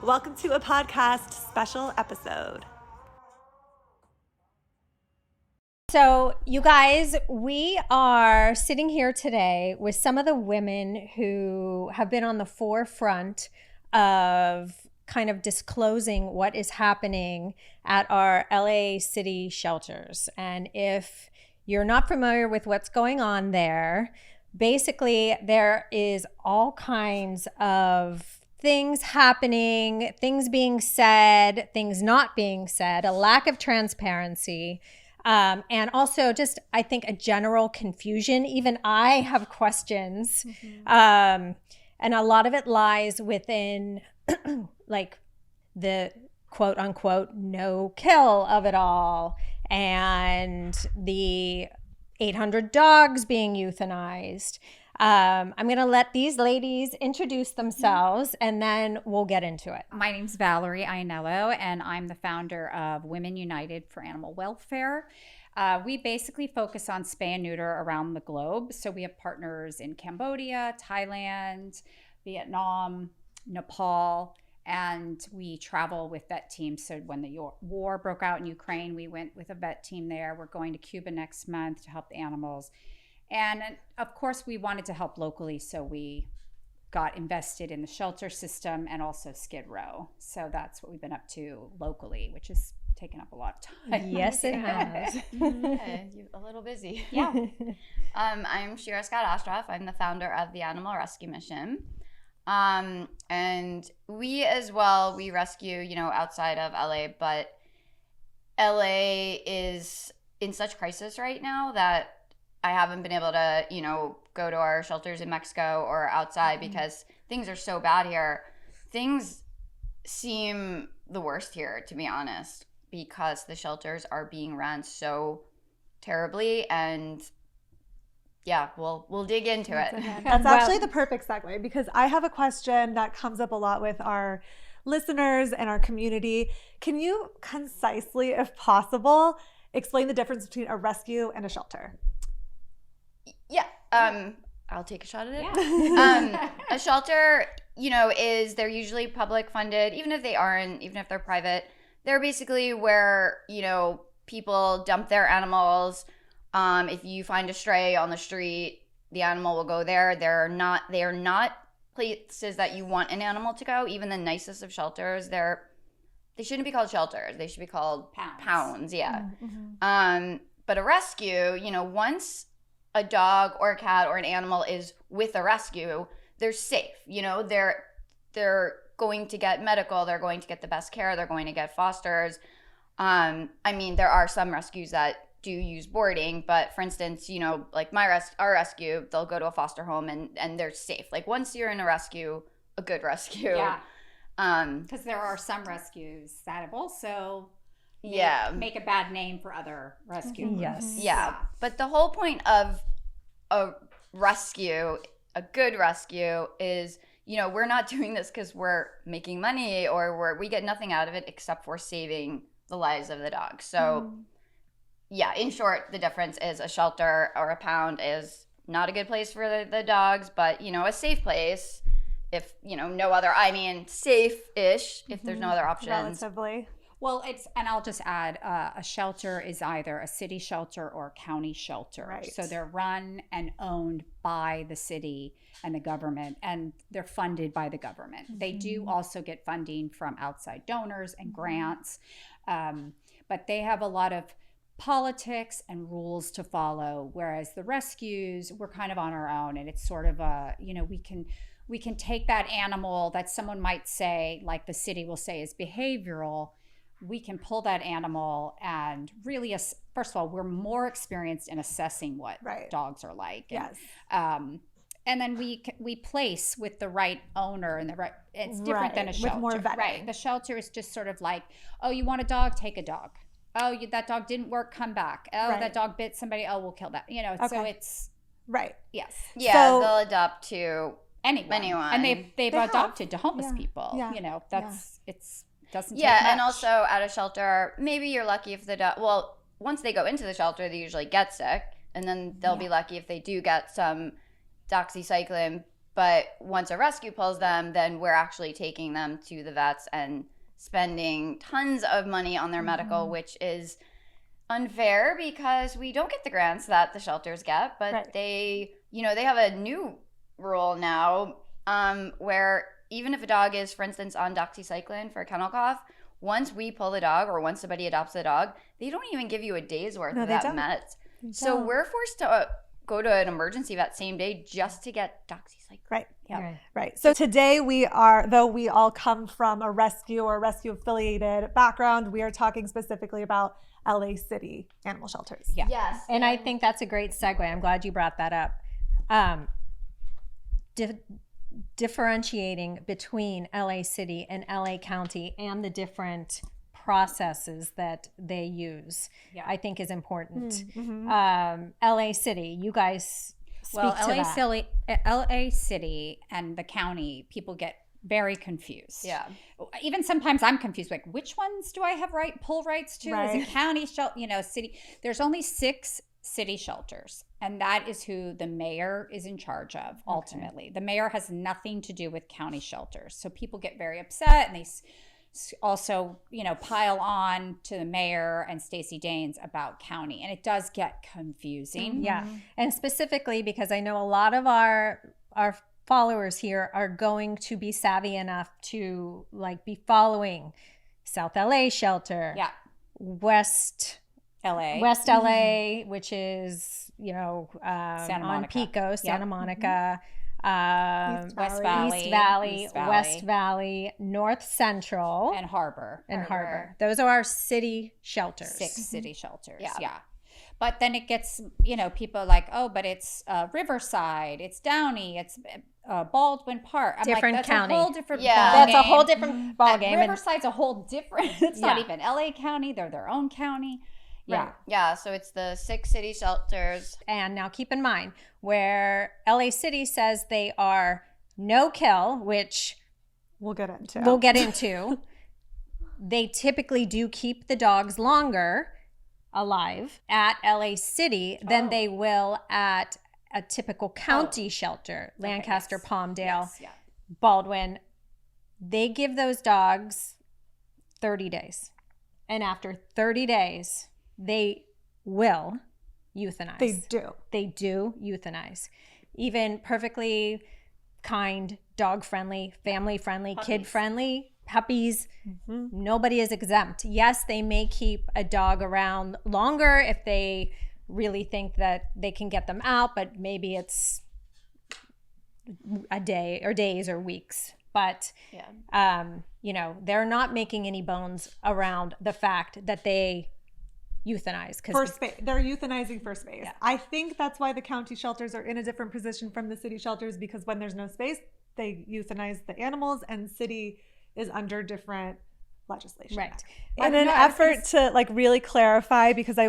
Welcome to a podcast special episode. So, you guys, we are sitting here today with some of the women who have been on the forefront of kind of disclosing what is happening at our LA city shelters. And if you're not familiar with what's going on there, basically there is all kinds of things happening, things being said, things not being said, a lack of transparency. And also just, I think, a general confusion. Even I have questions. And a lot of it lies within like the quote unquote no kill of it all. And the 800 dogs being euthanized. I'm going to let these ladies introduce themselves and then we'll get into it. My name's Valerie Ainello, and I'm the founder of Women United for Animal Welfare. We basically focus on spay and neuter around the globe. So we have partners in Cambodia, Thailand, Vietnam, Nepal, and we travel with vet teams. So when the war broke out in Ukraine, we went with a vet team there. We're going to Cuba next month to help the animals. And of course, we wanted to help locally, so we got invested in the shelter system and also Skid Row. So that's what we've been up to locally, which has taken up a lot of time. Yes, it has. Yeah, you're a little busy. Yeah. I'm Shira Scott Ashraf. I'm the founder of the Animal Rescue Mission. And we as well, we rescue, outside of LA, but LA is in such crisis right now that I haven't been able to, go to our shelters in Mexico or outside because things are so bad here. Things seem the worst here, to be honest, because the shelters are being run so terribly. And yeah, we'll dig into it. That's actually the perfect segue because I have a question that comes up a lot with our listeners and our community. Can you concisely, if possible, explain the difference between a rescue and a shelter? Yeah, I'll take a shot at it. A shelter, they're usually public funded, even if they aren't, even if they're private. They're basically where, people dump their animals. If you find a stray on the street, the animal will go there. They are not places that you want an animal to go. Even the nicest of shelters, they shouldn't be called shelters. They should be called pounds. Yeah. Mm-hmm. But a rescue, once a dog or a cat or an animal is with a rescue, they're safe. They're going to get medical. They're going to get the best care. They're going to get fosters. There are some rescues that do use boarding, but for instance, like our rescue, they'll go to a foster home and they're safe. Like once you're in a rescue, a good rescue. Yeah. Because there are some rescues that have also make a bad name for other rescues. Yes. Yeah. But the whole point of a rescue, a good rescue, is, we're not doing this because we're making money or we get nothing out of it except for saving the lives of the dogs. So, yeah, in short, the difference is a shelter or a pound is not a good place for the dogs, but, a safe place if, safe-ish if there's no other options. Relatively. Well, and I'll just add, a shelter is either a city shelter or a county shelter. Right. So they're run and owned by the city and the government, and they're funded by the government. Mm-hmm. They do also get funding from outside donors and grants, but they have a lot of politics and rules to follow, whereas the rescues, we're kind of on our own, and it's sort of we can take that animal that someone might say, like the city will say is behavioral. We can pull that animal and really, first of all, we're more experienced in assessing what dogs are like. Yes. And then we place with the right owner and the right, it's different than a shelter. With more vetting. Right. The shelter is just sort of like, oh, you want a dog? Take a dog. Oh, that dog didn't work, come back. Oh, that dog bit somebody. Oh, we'll kill that. So it's. Right. Yes. Yeah, so, they'll adopt to anyone. And they've adopted to homeless people. Yeah. It's doesn't take much. And also at a shelter, maybe you're lucky if the dog, once they go into the shelter, they usually get sick, and then they'll be lucky if they do get some doxycycline But once a rescue pulls them, then we're actually taking them to the vets and spending tons of money on their medical, which is unfair because we don't get the grants that the shelters get. But they have a new rule now where even if a dog is, for instance, on doxycycline for a kennel cough, once we pull the dog or once somebody adopts the dog, they don't even give you a day's worth of that meds. So we're forced to go to an emergency vet same day just to get doxycycline. Right. Yeah. Right. So today though we all come from a rescue or rescue affiliated background, we are talking specifically about LA City animal shelters. Yeah. Yes. And I think that's a great segue. I'm glad you brought that up. Differentiating between LA City and LA County and the different processes that they use, I think is important. LA City, you guys speak to that. LA City and the county, people get very confused. Yeah. Even sometimes I'm confused, like which ones do I have pull rights to? Is it county city? There's only 6 city shelters, and that is who the mayor is in charge of ultimately. The mayor has nothing to do with county shelters. So people get very upset, and they also, pile on to the mayor and Stacey Daines about county, and it does get confusing. Yeah. And specifically because I know a lot of our followers here are going to be savvy enough to be following South LA shelter, West LA, which is on Pico, Santa Monica, West Valley, North Central, and Harbor. Those are our city shelters. 6 city shelters. Yeah. But then it gets, people are like, oh, but it's Riverside, it's Downey, it's Baldwin Park. I'm different like, that's county. A whole different That's ball a whole game. different ball game. Riverside's a whole different. It's not even LA County. They're their own county. Yeah. Right. Yeah. So it's the 6 city shelters. And now keep in mind where LA City says they are no kill, which we'll get into. They typically do keep the dogs longer alive at LA City than they will at a typical county shelter, Lancaster, Palmdale, Baldwin. They give those dogs 30 days. And after 30 days, they will euthanize. They do euthanize. Even perfectly kind, dog-friendly, family-friendly, kid-friendly puppies, nobody is exempt. Yes, they may keep a dog around longer if they really think that they can get them out, but maybe it's a day or days or weeks. But, they're not making any bones around the fact that they euthanize. They're euthanizing for space. Yeah. I think that's why the county shelters are in a different position from the city shelters, because when there's no space, they euthanize the animals, and city is under different legislation. Right. In an effort to really clarify, because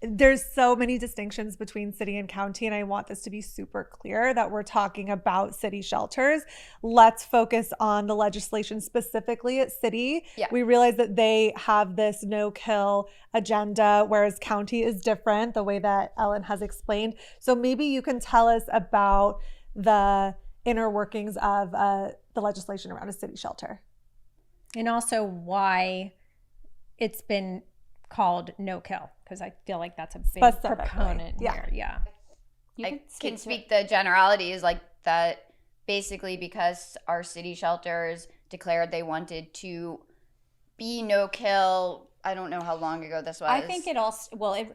there's so many distinctions between city and county, and I want this to be super clear that we're talking about city shelters. Let's focus on the legislation specifically at city. Yeah. We realize that they have this no-kill agenda, whereas county is different, the way that Ellen has explained. So maybe you can tell us about the inner workings of the legislation around a city shelter. And also why it's been called no kill, because I feel like that's a big proponent here. Yeah. I can speak the generalities like that. Basically, because our city shelters declared they wanted to be no kill. I don't know how long ago this was. I think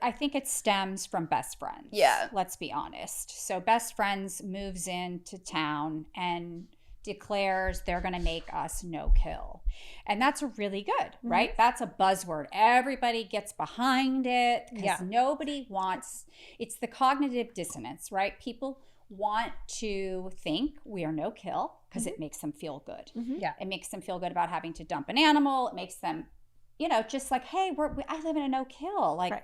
I think it stems from Best Friends. Yeah. Let's be honest. So Best Friends moves into town and declares they're going to make us no kill. And that's really good, right? That's a buzzword. Everybody gets behind it because nobody wants, it's the cognitive dissonance, right? People want to think we are no kill because it makes them feel good. Yeah. It makes them feel good about having to dump an animal. It makes them, just like, hey, I live in a no kill. Like,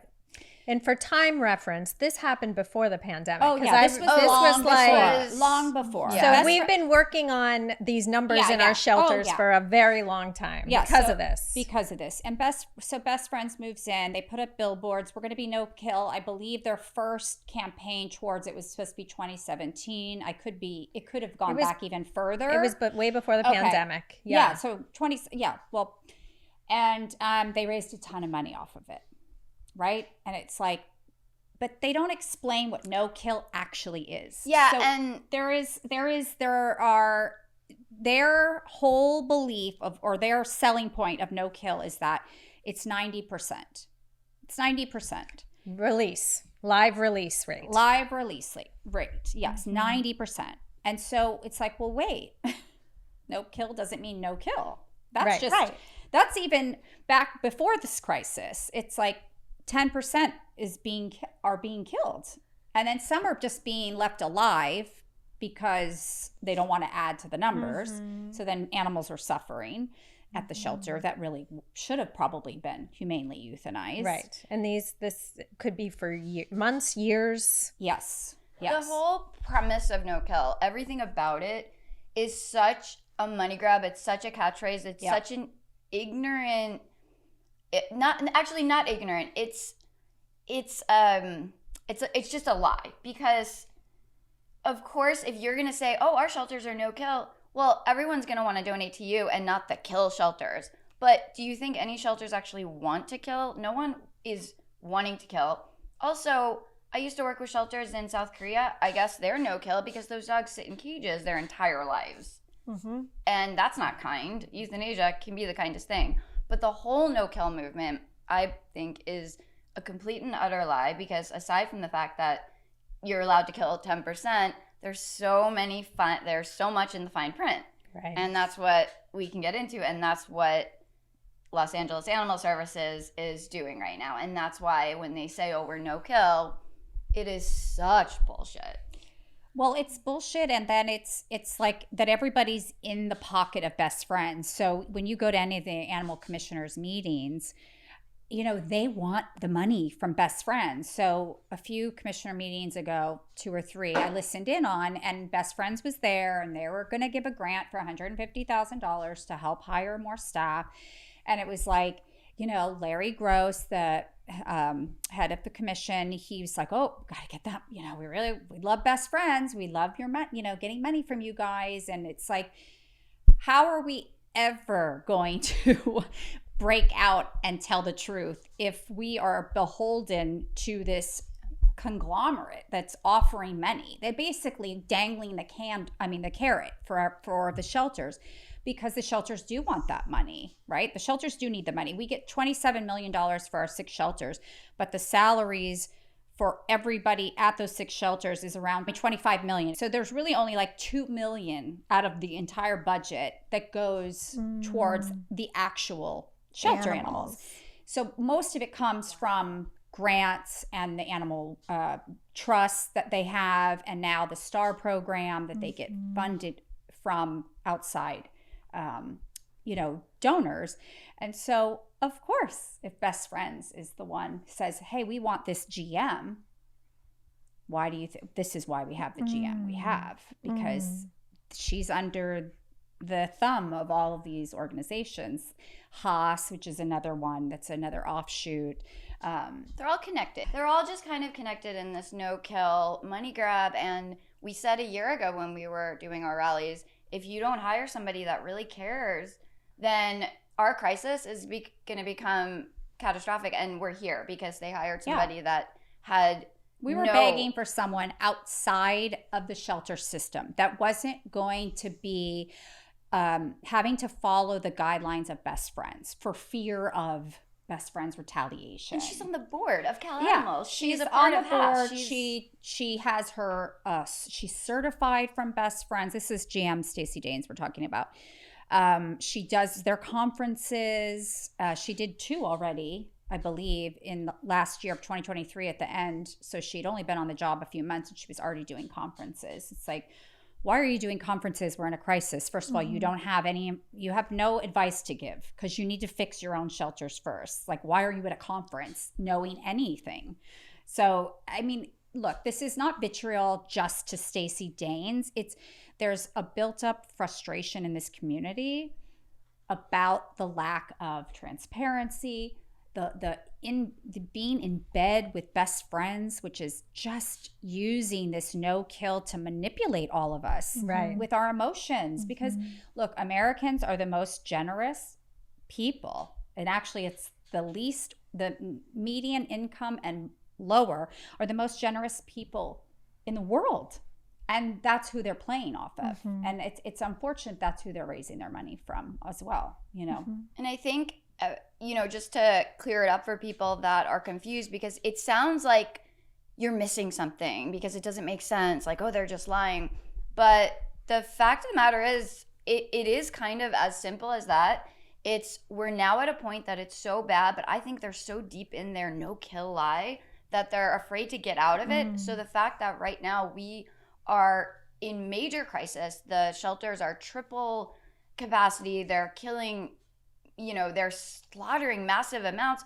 And for time reference, this happened before the pandemic. Oh yeah, this was long before. So we've been working on these numbers in our shelters for a very long time because of this. Because of this. And Best Friends moves in. They put up billboards. We're going to be no kill. I believe their first campaign towards it was supposed to be 2017. It could have gone back even further. It was way before the pandemic. Yeah. So and they raised a ton of money off of it. Right? And it's like, but they don't explain what no kill actually is. Yeah. So and there are their whole belief or their selling point of no kill is that it's 90%. It's 90%. Live release rate. Yes. 90%. And so it's like, well, wait, no kill doesn't mean no kill. That's that's even back before this crisis. It's like, 10% are being killed, and then some are just being left alive because they don't want to add to the numbers. So then animals are suffering at the shelter that really should have probably been humanely euthanized. Right, and this could be for months, years. Yes. The whole premise of no kill, everything about it is such a money grab. It's such a catchphrase. It's such an ignorant. Not ignorant. It's just a lie, because of course if you're gonna say, oh, our shelters are no kill, well, everyone's gonna want to donate to you and not the kill shelters. But do you think any shelters actually want to kill? No one is wanting to kill. Also, I used to work with shelters in South Korea. I guess they're no kill because those dogs sit in cages their entire lives. And that's not kind. Euthanasia can be the kindest thing. But the whole no-kill movement, I think, is a complete and utter lie, because aside from the fact that you're allowed to kill 10%, there's so much in the fine print. Right. And that's what we can get into, and that's what Los Angeles Animal Services is doing right now. And that's why when they say, oh, we're no-kill, it is such bullshit. Well, it's bullshit, and then it's like that everybody's in the pocket of Best Friends. So when you go to any of the animal commissioners' meetings, they want the money from Best Friends. So a few commissioner meetings ago, 2 or 3, I listened in on, and Best Friends was there, and they were going to give a grant for $150,000 to help hire more staff. And it was like, Larry Gross, the head of the commission, he was like, oh, gotta get that, we love Best Friends, we love your getting money from you guys. And it's like, how are we ever going to break out and tell the truth if we are beholden to this conglomerate that's offering money? They're basically dangling the carrot for the shelters, because the shelters do want that money, right? The shelters do need the money. We get $27 million for our 6 shelters, but the salaries for everybody at those 6 shelters is around $25 million. So there's really only like $2 million out of the entire budget that goes towards the actual shelter animals. So most of it comes from grants and the animal trusts that they have, and now the STAR program that they get funded from outside donors. And so, of course, if Best Friends is the one who says, hey, we want this GM, why do you think this is why we have the GM we have? Because she's under the thumb of all of these organizations. Haas, which is another one that's another offshoot. They're all connected. They're all just kind of connected in this no-kill money grab. And we said a year ago when we were doing our rallies, if you don't hire somebody that really cares, then our crisis is going to become catastrophic. And we're here because they hired somebody that had We were begging for someone outside of the shelter system that wasn't going to be having to follow the guidelines of Best Friends for fear of Best Friends retaliation. And she's on the board of Cal Animals. She's a part on of the board. HAS. She has her she's certified from Best Friends. This is GM Stacey Danes we're talking about. She does their conferences. She did 2 already, I believe, in the last year of 2023 at the end. So she'd only been on the job a few months and she was already doing conferences. It's like, why are you doing conferences? We're in a crisis. First of all, you have no advice to give because you need to fix your own shelters first. Like, why are you at a conference knowing anything? So, I mean, look, this is not vitriol just to Stacey Danes. There's a built up frustration in this community about the lack of transparency, the being in bed with best friends, which is just using this no kill to manipulate all of us with our emotions. Because look, Americans are the most generous people, and actually it's the median income and lower are the most generous people in the world, and that's who they're playing off of. And it's unfortunate that's who they're raising their money from as well, you know. And I think just to clear it up for people that are confused, because it sounds like you're missing something because it doesn't make sense, like, oh, they're just lying. But the fact of the matter is, it is kind of as simple as that. We're now at a point that it's so bad, but I think they're so deep in their no-kill lie that they're afraid to get out of it. So the fact that right now we are in major crisis, the shelters are triple capacity, they're killing, they're slaughtering massive amounts,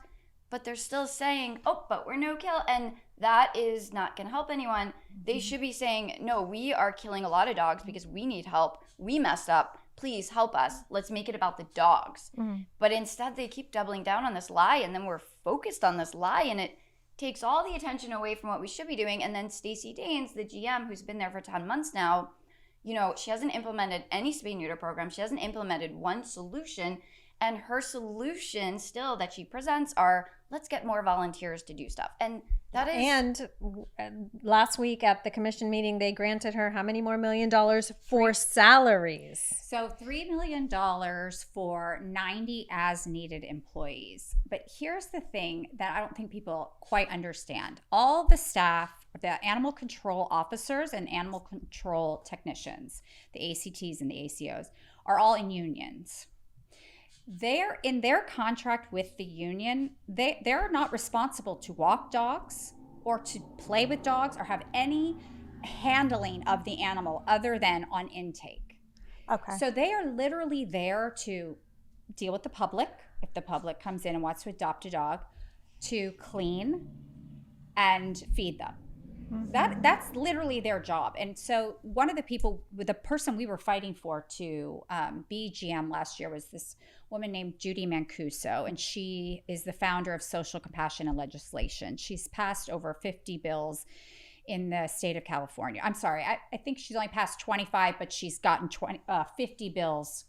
but they're still saying, oh, but we're no kill. And that is not going to help anyone. They should be saying, no, we are killing a lot of dogs because we need help. We messed up. Please help us. Let's make it about the dogs. But instead, they keep doubling down on this lie, and then we're focused on this lie, and it takes all the attention away from what we should be doing. And then Stacey Danes, the GM, who's been there for 10 months now, she hasn't implemented any spay-neuter program. She hasn't implemented one solution. And her solutions still that she presents are, let's get more volunteers to do stuff. And that is... And last week at the commission meeting, they granted her how many more $1 million for salaries? So $3 million for 90 as-needed employees. But here's the thing that I don't think people quite understand. All the staff, the animal control officers and animal control technicians, the ACTs and the ACOs, are all in unions. They're in their contract with the union. They're not responsible to walk dogs or to play with dogs or have any handling of the animal other than on intake. Okay. So they are literally there to deal with the public. If the public comes in and wants to adopt a dog, to clean and feed them. That's literally their job. And so the person we were fighting for to be GM last year was this woman named Judy Mancuso, and she is the founder of Social Compassion and Legislation. She's passed over 50 bills in the state of California. I'm sorry, I think she's only passed 25, but she's gotten 50 bills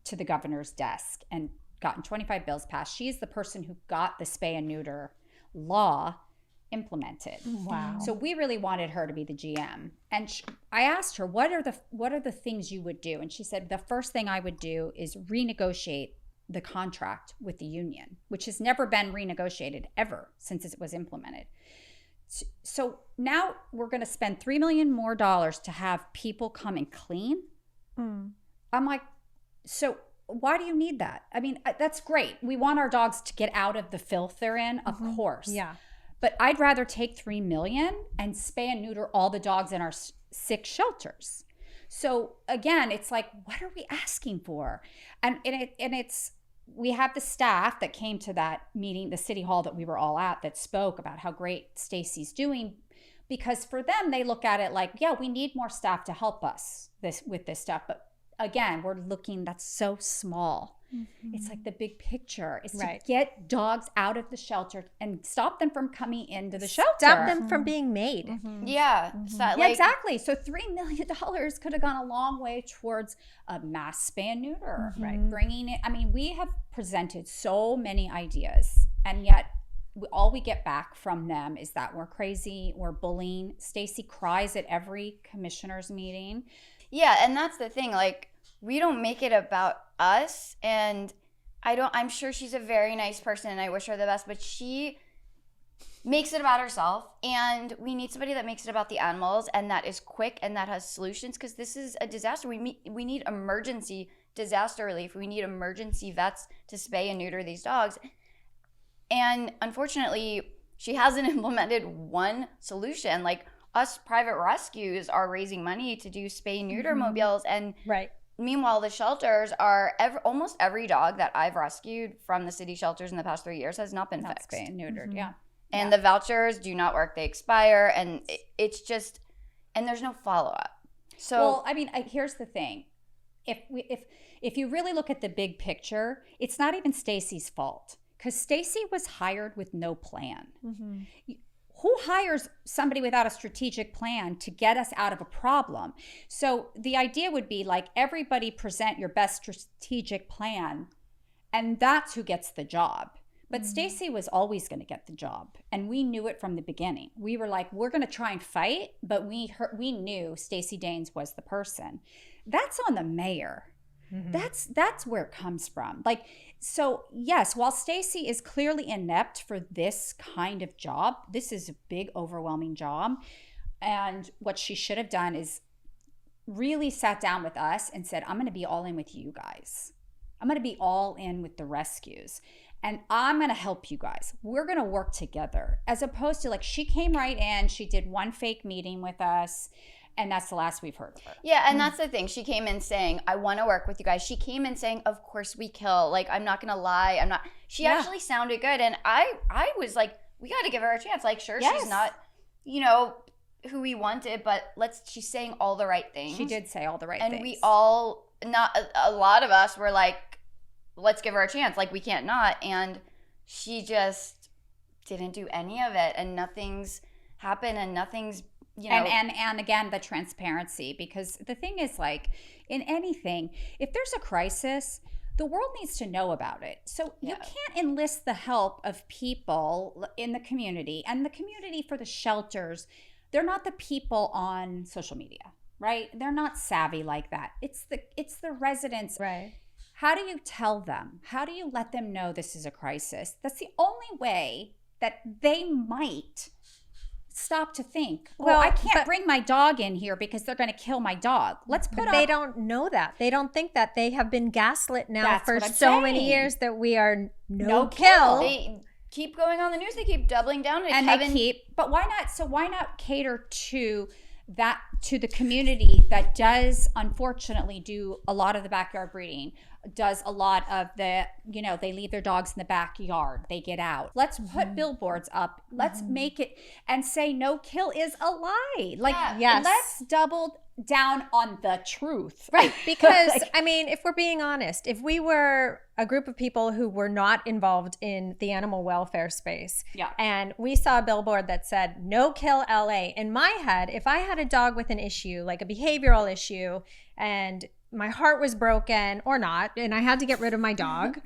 to the governor's desk and gotten 25 bills passed. She's the person who got the spay and neuter law implemented. Wow. So we really wanted her to be the GM. And I asked her, what are the things you would do? And she said, the first thing I would do is renegotiate the contract with the union, which has never been renegotiated ever since it was implemented. So now we're going to spend $3 million more to have people come and clean. I'm like, so why do you need that? I mean, that's great. We want our dogs to get out of the filth they're in, of course. Yeah. But I'd rather take $3 million and spay and neuter all the dogs in our 6 shelters. So again, it's like, what are we asking for? And we have the staff that came to that meeting, the city hall that we were all at, that spoke about how great Stacey's doing, because for them, they look at it like, yeah, we need more staff to help us with this stuff. But again, we're looking, that's so small. It's like the big picture is to get dogs out of the shelter and stop them from coming into the shelter. Stop them from being made. Yeah. Yeah, exactly. So $3 million could have gone a long way towards a mass spay and neuter, bringing it. I mean, we have presented so many ideas, and yet all we get back from them is that we're crazy, we're bullying. Stacey cries at every commissioner's meeting. Yeah, and that's the thing. Like, we don't make it about us, and I'm sure she's a very nice person and I wish her the best, but she makes it about herself, and we need somebody that makes it about the animals and that is quick and that has solutions, because this is a disaster. We need emergency disaster relief. We need emergency vets to spay and neuter these dogs. And unfortunately, she hasn't implemented one solution. Like, us private rescues are raising money to do spay neuter mobiles, and Right. meanwhile the shelters are almost every dog that I've rescued from the city shelters in the past 3 years has not been Not fixed. spayed and neutered. Yeah. And the vouchers do not work; they expire, and it's just, and there's no follow up. So, well, I mean, here's the thing: if you really look at the big picture, it's not even Stacy's fault, because Stacy was hired with no plan. Who hires somebody without a strategic plan to get us out of a problem? So the idea would be like, everybody present your best strategic plan, and that's who gets the job. But Stacy was always going to get the job, and we knew it from the beginning. We were like, we're going to try and fight, but we knew Stacy Danes was the person. That's on the mayor. That's where it comes from. Like, so yes, while Stacy is clearly inept for this kind of job, this is a big, overwhelming job. And what she should have done is really sat down with us and said, I'm going to be all in with you guys. I'm going to be all in with the rescues. And I'm going to help you guys. We're going to work together. As opposed to, like, she came right in, she did one fake meeting with us, and that's the last we've heard of her. yeah, and that's the thing. She came in saying, I want to work with you guys. She came in saying, of course we kill. Like, I'm not going to lie. I'm not. She actually sounded good. And I was like, we got to give her a chance. Like, sure, she's not, who we wanted, but she's saying all the right things. She did say all the right things. And we all, not a lot of us were like, let's give her a chance. Like, we can't not. And she just didn't do any of it. And nothing's happened, and nothing's, And again, the transparency, because the thing is, like, in anything, if there's a crisis, the world needs to know about it. So you can't enlist the help of people in the community, and the community for the shelters, they're not the people on social media, right? They're not savvy like that. It's the residents. Right. How do you tell them? How do you let them know this is a crisis? That's the only way that they might stop to think, well, I can't bring my dog in here because they're going to kill my dog. Let's put They don't know that. They don't think that. They have been gaslit now That's for what I'm so many saying. years that we are No kill. They keep going on the news. They keep doubling down. and but why not? So why not cater to that, to the community that does unfortunately do a lot of the backyard breeding, does a lot of the, they leave their dogs in the backyard, they get out. Let's put billboards up. Let's make it and say no kill is a lie. Like, let's double down on the truth. Right. Because, I mean, if we're being honest, if we were a group of people who were not involved in the animal welfare space, and we saw a billboard that said, no kill LA, in my head, if I had a dog with an issue, like a behavioral issue, and my heart was broken or not, and I had to get rid of my dog,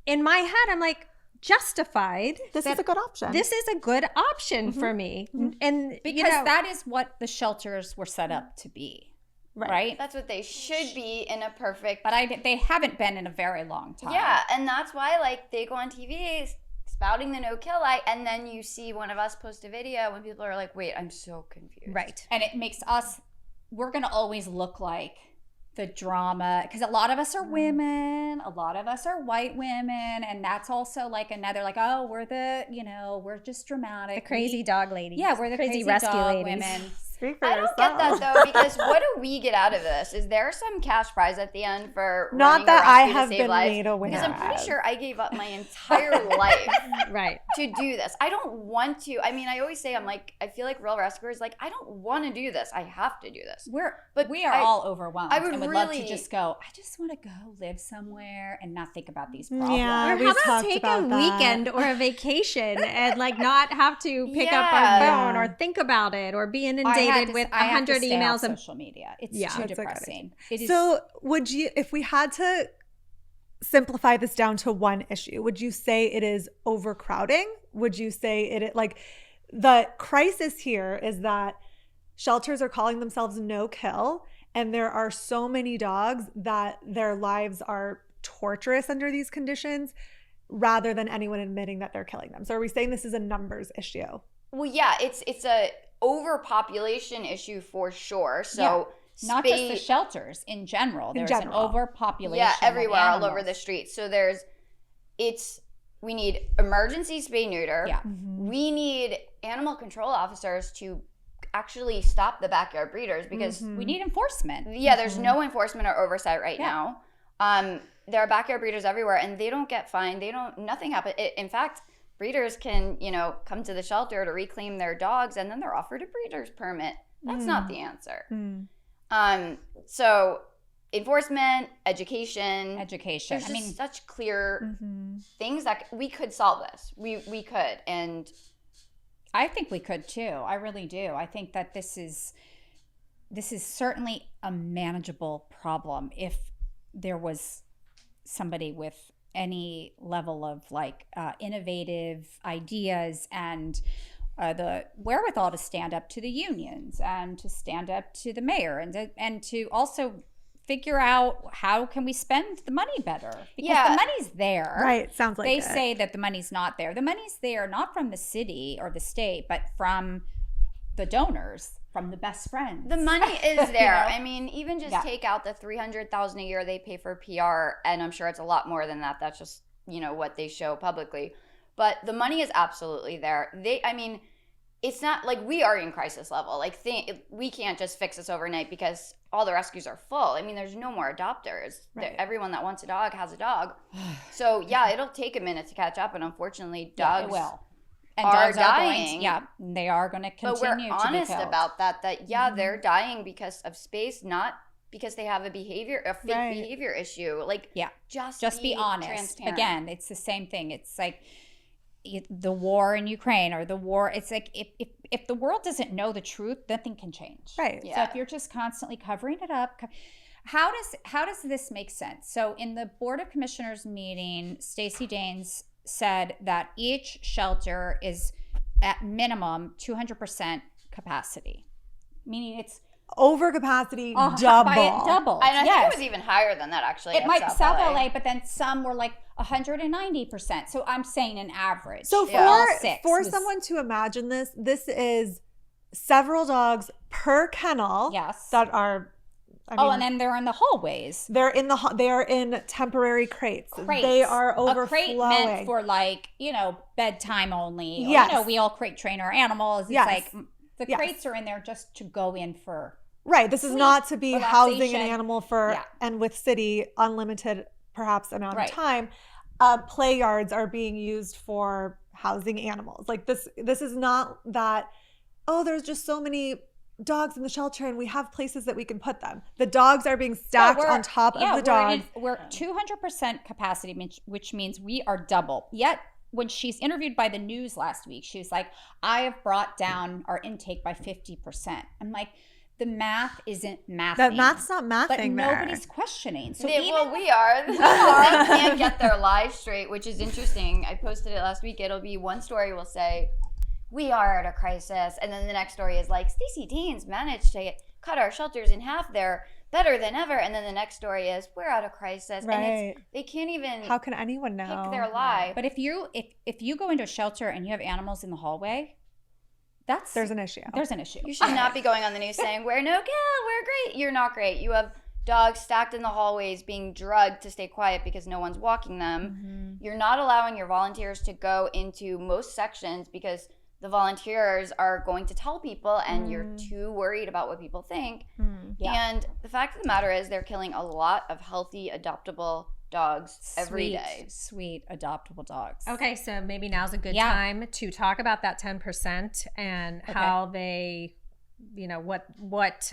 in my head, I'm like, justified. This is a good option. This is a good option for me. And because that is what the shelters were set up to be. Right? That's what they should be in a perfect. But they haven't been in a very long time. Yeah, and that's why, like, they go on TV spouting the no kill lie, and then you see one of us post a video when people are like, wait, I'm so confused. Right. And it makes us, we're going to always look like the drama, because a lot of us are women, a lot of us are white women, and that's also like another, like, oh, we're the, we're just dramatic. The crazy dog ladies. Yeah, we're the crazy rescue dog ladies. women. Speak for I don't get that though, because what do we get out of this? Is there some cash prize at the end for Not running that a I rescue to have save been lives? made aware Because I'm pretty of. sure I gave up my entire life Right. to do this. I don't want to. I mean, I always say, I'm like, I feel like real rescuers, like, I don't want to do this. I have to do this. We are all overwhelmed. I would and would love to really- just go, I just want to go live somewhere and not think about these problems. Yeah, Or we've how about talked take about a that. weekend or a vacation and like not have to pick up our phone or think about it or be inundated with 100 emails and social media. It's Yeah, too that's a good depressing. It is. So would you, if we had to simplify this down to one issue, would you say it is overcrowding? Would you say it, like, the crisis here is that shelters are calling themselves no kill, and there are so many dogs that their lives are torturous under these conditions, rather than anyone admitting that they're killing them? So are we saying this is a numbers issue? Well, yeah, it's a overpopulation issue for sure. So not just the shelters in general. There's an overpopulation. Yeah, everywhere, of all over the streets. So we need emergency spay neuter. Yeah. We need animal control officers to actually stop the backyard breeders because we need enforcement. Yeah, there's no enforcement or oversight right now. There are backyard breeders everywhere, and they don't get fined. Nothing happens. In fact, breeders can, come to the shelter to reclaim their dogs, and then they're offered a breeder's permit. That's not the answer. So enforcement, education. There's such clear things that we could solve this. We could, and I think we could too. I really do. I think that this is certainly a manageable problem if there was somebody with any level of innovative ideas and the wherewithal to stand up to the unions and to stand up to the mayor and to also figure out how can we spend the money better, because the money's there. Right, sounds like they say that the money's not there. The money's there not from the city or the state, but from the donors, from the best friends. The money is there. I mean, even just take out the $300,000 a year they pay for PR, and I'm sure it's a lot more than that. That's just what they show publicly. But the money is absolutely there. It's not like we are in crisis level. We can't just fix this overnight because all the rescues are full. I mean, there's no more adopters. Right. Everyone that wants a dog has a dog. So it'll take a minute to catch up, and unfortunately, dogs will. And are dogs dying. They are going to continue to be killed. But we're honest about that they're dying because of space, not because they have a fake behavior issue. Just be honest. Transparent. Again, it's the same thing. It's like the war in Ukraine or the war. It's like if the world doesn't know the truth, nothing can change. Right. So if you're just constantly covering it up, how does this make sense? So in the Board of Commissioners meeting, Stacey Daines said that each shelter is at minimum 200% capacity, meaning it's over capacity, double. double. And I think it was even higher than that, actually. It might South LA, but then some were like 190%. So I'm saying an average. So for someone to imagine this is several dogs per kennel. Yes. That are. And then they're in the hallways. They are in temporary crates. They are overflowing. A crate meant for bedtime only. Yes. We all crate train our animals. It's the crates are in there just to go in for. Right. This is not to be housing an animal for, and with city unlimited perhaps amount of time. Play yards are being used for housing animals. This is not that, there's just so many dogs in the shelter and we have places that we can put them. The dogs are being stacked on top of the dogs. We're 200% capacity, which means we are double. Yet when she's interviewed by the news last week, she was like, I have brought down our intake by 50%. I'm like, the math isn't mathing. The math's not mathing but there. Nobody's questioning. So we are. They can't get their lives straight, which is interesting. I posted it last week. It'll be one story will say, we are at a crisis. And then the next story is like, Stacey Daines managed to cut our shelters in half. They're better than ever. And then the next story is, we're at a crisis. Right. And they can't even how can anyone know? Pick their lie. But if you go into a shelter and you have animals in the hallway, there's an issue. There's an issue. You should not be going on the news saying, we're no kill, we're great. You're not great. You have dogs stacked in the hallways being drugged to stay quiet because no one's walking them. You're not allowing your volunteers to go into most sections because the volunteers are going to tell people and you're too worried about what people think. And the fact of the matter is they're killing a lot of healthy, adoptable dogs every day. Sweet, adoptable dogs. Okay, so maybe now's a good time to talk about that 10% and how they, what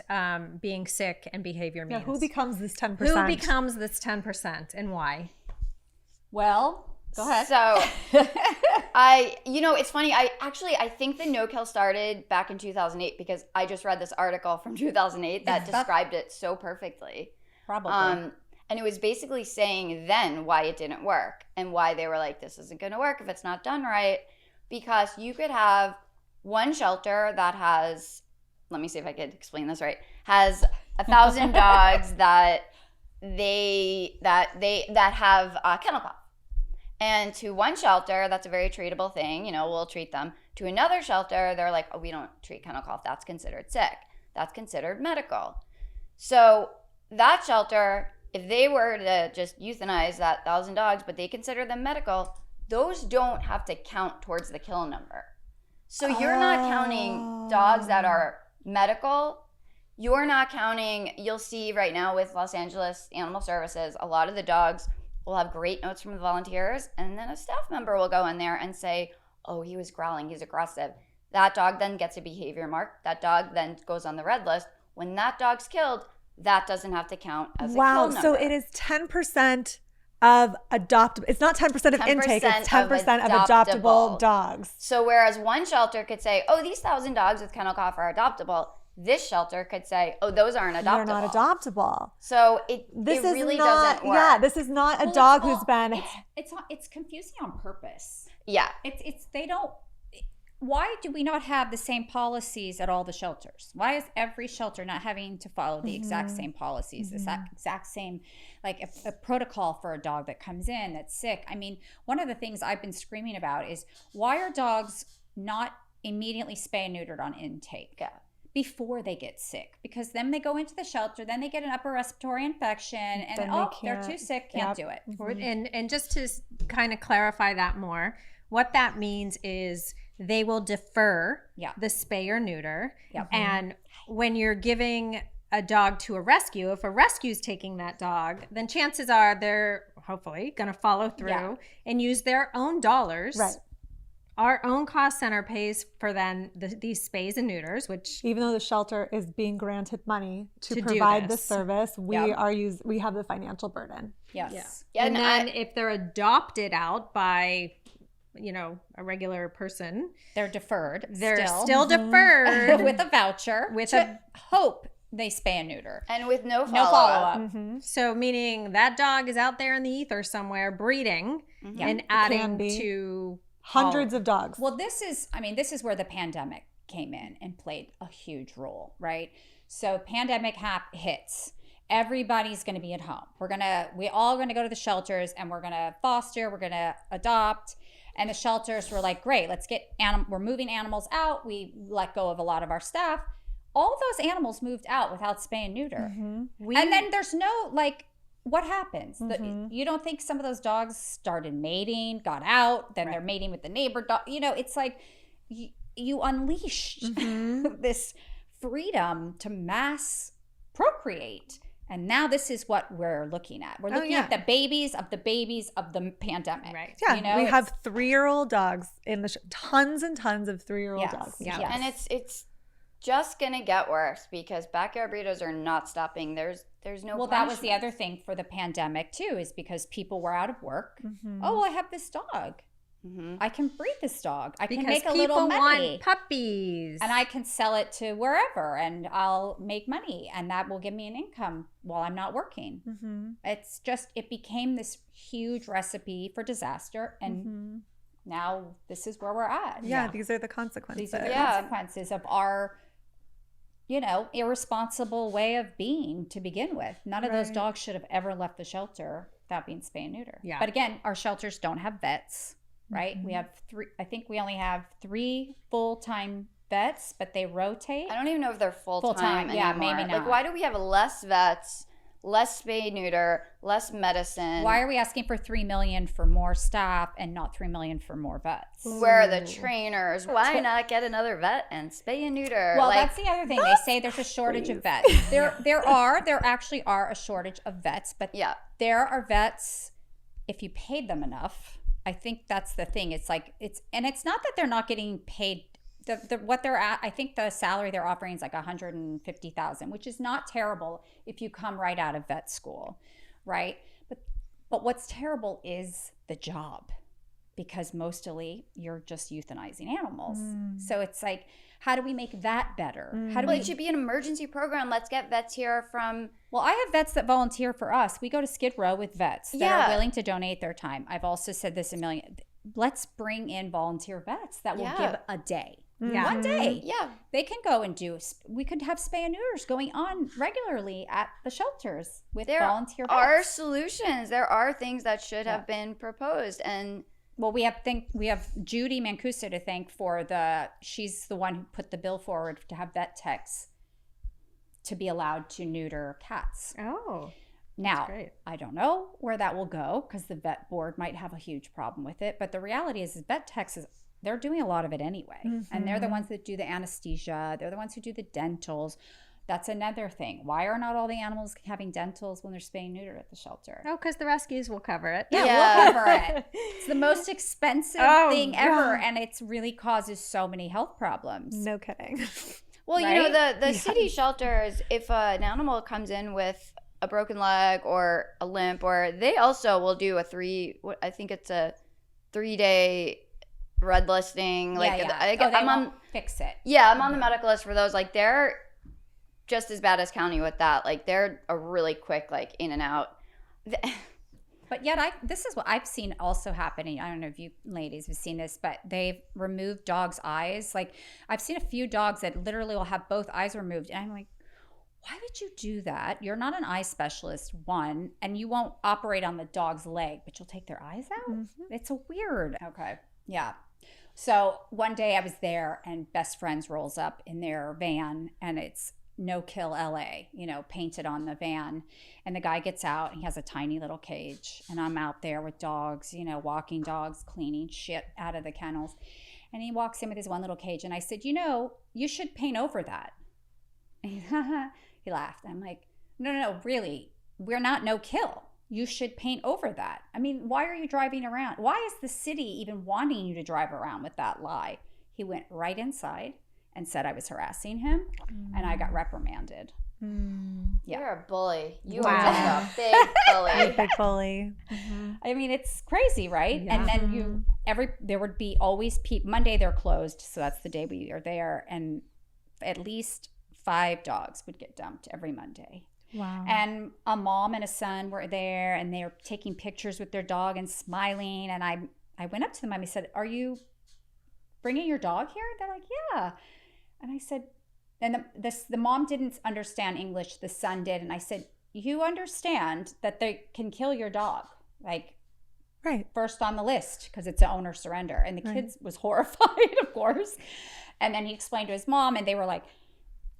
being sick and behavior means. Who becomes this 10%? Who becomes this 10% and why? Well, go ahead. So, it's funny. I think the no-kill started back in 2008 because I just read this article from 2008 that described it so perfectly. Probably. And it was basically saying then why it didn't work and why they were like, this isn't going to work if it's not done right. Because you could have one shelter that has, let me see if I could explain this right, has 1,000 dogs that have kennel cough. And to one shelter, that's a very treatable thing. We'll treat them. To another shelter, they're like, we don't treat kennel cough. That's considered sick. That's considered medical. So that shelter, if they were to just euthanize that 1,000 dogs, but they consider them medical, those don't have to count towards the kill number. So you're not counting dogs that are medical, you're not counting. You'll see right now with Los Angeles Animal Services, a lot of the dogs will have great notes from the volunteers, and then a staff member will go in there and say, oh, he was growling, he's aggressive. That dog then gets a behavior mark. That dog then goes on the red list. When that dog's killed, that doesn't have to count as a kill number. So it is 10% of adoptable. It's not 10% of intake. It's 10% of adoptable dogs. So whereas one shelter could say, oh, these 1,000 dogs with kennel cough are adoptable, this shelter could say, oh, those aren't adoptable. They're not adoptable. So it really doesn't work. Yeah, this is not a dog who's been. It's confusing on purpose. Yeah. They don't. Why do we not have the same policies at all the shelters? Why is every shelter not having to follow the exact same policies, the exact same, like a protocol for a dog that comes in that's sick? I mean, one of the things I've been screaming about is why are dogs not immediately spay and neutered on intake before they get sick? Because then they go into the shelter, then they get an upper respiratory infection, and they're too sick, can't do it. And just to kind of clarify that more, what that means is they will defer the spay or neuter. And when you're giving a dog to a rescue, if a rescue's taking that dog, then chances are they're hopefully going to follow through and use their own dollars. Right. Our own cost center pays for then these spays and neuters, which even though the shelter is being granted money to provide this service, we have the financial burden. Yes. Yeah. And then if they're adopted out by a regular person, they're deferred. They're still deferred with a voucher with a hope they spay and neuter. And with no follow-up. So meaning that dog is out there in the ether somewhere breeding and adding to hundreds of dogs. Well, this is where the pandemic came in and played a huge role, right? So pandemic hits. Everybody's going to be at home. We all going to go to the shelters and we're going to foster, we're going to adopt. And the shelters were like, great, we're moving animals out. We let go of a lot of our staff. All those animals moved out without spay and neuter. And then there's no, what happens? You don't think some of those dogs started mating, got out, then they're mating with the neighbor dog. It's like you unleash this freedom to mass procreate. And now this is what we're looking at. We're looking at the babies of the pandemic. Right. Yeah. We have 3-year-old dogs in the tons and tons of 3-year-old dogs. Yeah. And it's just gonna get worse because backyard burritos are not stopping. There's no. Well, that was the other thing for the pandemic too, is because people were out of work. Oh, well, I have this dog. I can breed this dog. I can make a little money. Want puppies, and I can sell it to wherever, and I'll make money, and that will give me an income while I'm not working. It became this huge recipe for disaster, and now this is where we're at. Yeah, these are the consequences. These are the consequences of our irresponsible way of being to begin with. None of those dogs should have ever left the shelter without being spay and neuter. But again, our shelters don't have vets. Right? We have 3, I think we only have 3 full-time vets, but they rotate. I don't even know if they're full-time anymore. Yeah, maybe not. Why do we have less vets, less spay neuter, less medicine? Why are we asking for $3 million for more staff and not $3 million for more vets? Where are the trainers? Why not get another vet and spay and neuter? Well, that's the other thing. They say there's a shortage of vets. There actually are a shortage of vets, but there are vets if you paid them enough. I think that's the thing. It's not that they're not getting paid. What they're at, I think the salary they're offering is like $150,000, which is not terrible if you come right out of vet school, right? But what's terrible is the job, because mostly you're just euthanizing animals. So it's like, how do we make that better? It should be an emergency program. Let's get vets here from. Well, I have vets that volunteer for us. We go to Skid Row with vets that are willing to donate their time. I've also said this a million. Let's bring in volunteer vets that will give a day. One day. Yeah. They can go and we could have spay and neuters going on regularly at the shelters with volunteer vets. There are solutions. There are things that should have been proposed. And well, we have Judy Mancuso to thank for she's the one who put the bill forward to have vet techs to be allowed to neuter cats. Oh, now, I don't know where that will go because the vet board might have a huge problem with it. But the reality is vet techs they're doing a lot of it anyway. And they're the ones that do the anesthesia. They're the ones who do the dentals. That's another thing. Why are not all the animals having dentals when they're spaying neutered at the shelter? Oh, because the rescues will cover it. Yeah, we'll cover it. It's the most expensive thing ever, and it's really causes so many health problems. No kidding. Well, Right? you know, the city shelters, if an animal comes in with a broken leg or a limp, or they also will do a 3-day red listing. Like, I'm on fix it. Yeah, I'm on the medical list for those. Like, they're just as bad as county with that. Like, they're a really quick, like, in and out. But yet, this is what I've seen also happening. I don't know if you ladies have seen this, but they've removed dogs' eyes. Like, I've seen a few dogs that literally will have both eyes removed. And I'm like, why would you do that? You're not an eye specialist, one, and you won't operate on the dog's leg, but you'll take their eyes out? It's a weird. Okay. Yeah. So one day I was there and Best Friends rolls up in their van and it's No Kill LA, painted on the van. And the guy gets out, he has a tiny little cage, and I'm out there with dogs, walking dogs, cleaning shit out of the kennels. And he walks in with his one little cage, and I said, you should paint over that. And he laughed. I'm like, no, really, we're not No Kill. You should paint over that. I mean, why are you driving around? Why is the city even wanting you to drive around with that lie? He went right inside and said I was harassing him, and I got reprimanded. Yeah. You're a bully. You Wow. are just a big bully. Big bully. I mean, it's crazy, right? Yeah. And then there would be always Monday they're closed, so that's the day we are there, and at least 5 dogs would get dumped every Monday. Wow. And a mom and a son were there, and they were taking pictures with their dog and smiling. And I went up to them and I said, "Are you bringing your dog here?" They're like, "Yeah." And I said, and the mom didn't understand English, the son did. And I said, "You understand that they can kill your dog, like Right. first on the list, because it's an owner surrender." And the kids was horrified, of course. And then he explained to his mom, and they were like,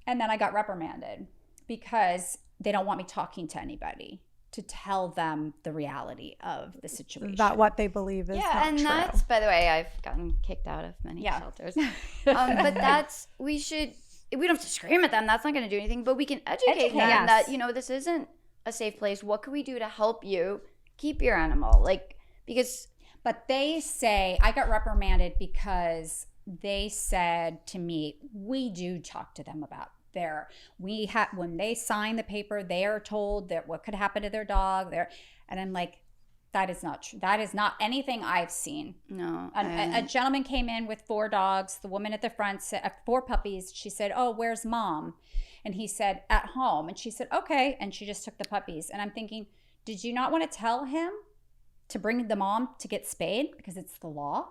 and then I got reprimanded because they don't want me talking to anybody to tell them the reality of the situation. That what they believe is not and true. that's, by the way, I've gotten kicked out of many shelters. But we don't have to scream at them. That's not going to do anything. But we can educate them that, this isn't a safe place. What can we do to help you keep your animal? But they say, I got reprimanded because they said to me, we do talk to them about when they sign the paper, they are told that what could happen to their dog. And I'm like, that is not true. That is not anything I've seen. No. A gentleman came in with 4 dogs. The woman at the front said, 4 puppies. She said, "Oh, where's mom?" And he said, "At home." And she said, "Okay." And she just took the puppies. And I'm thinking, did you not want to tell him to bring the mom to get spayed because it's the law?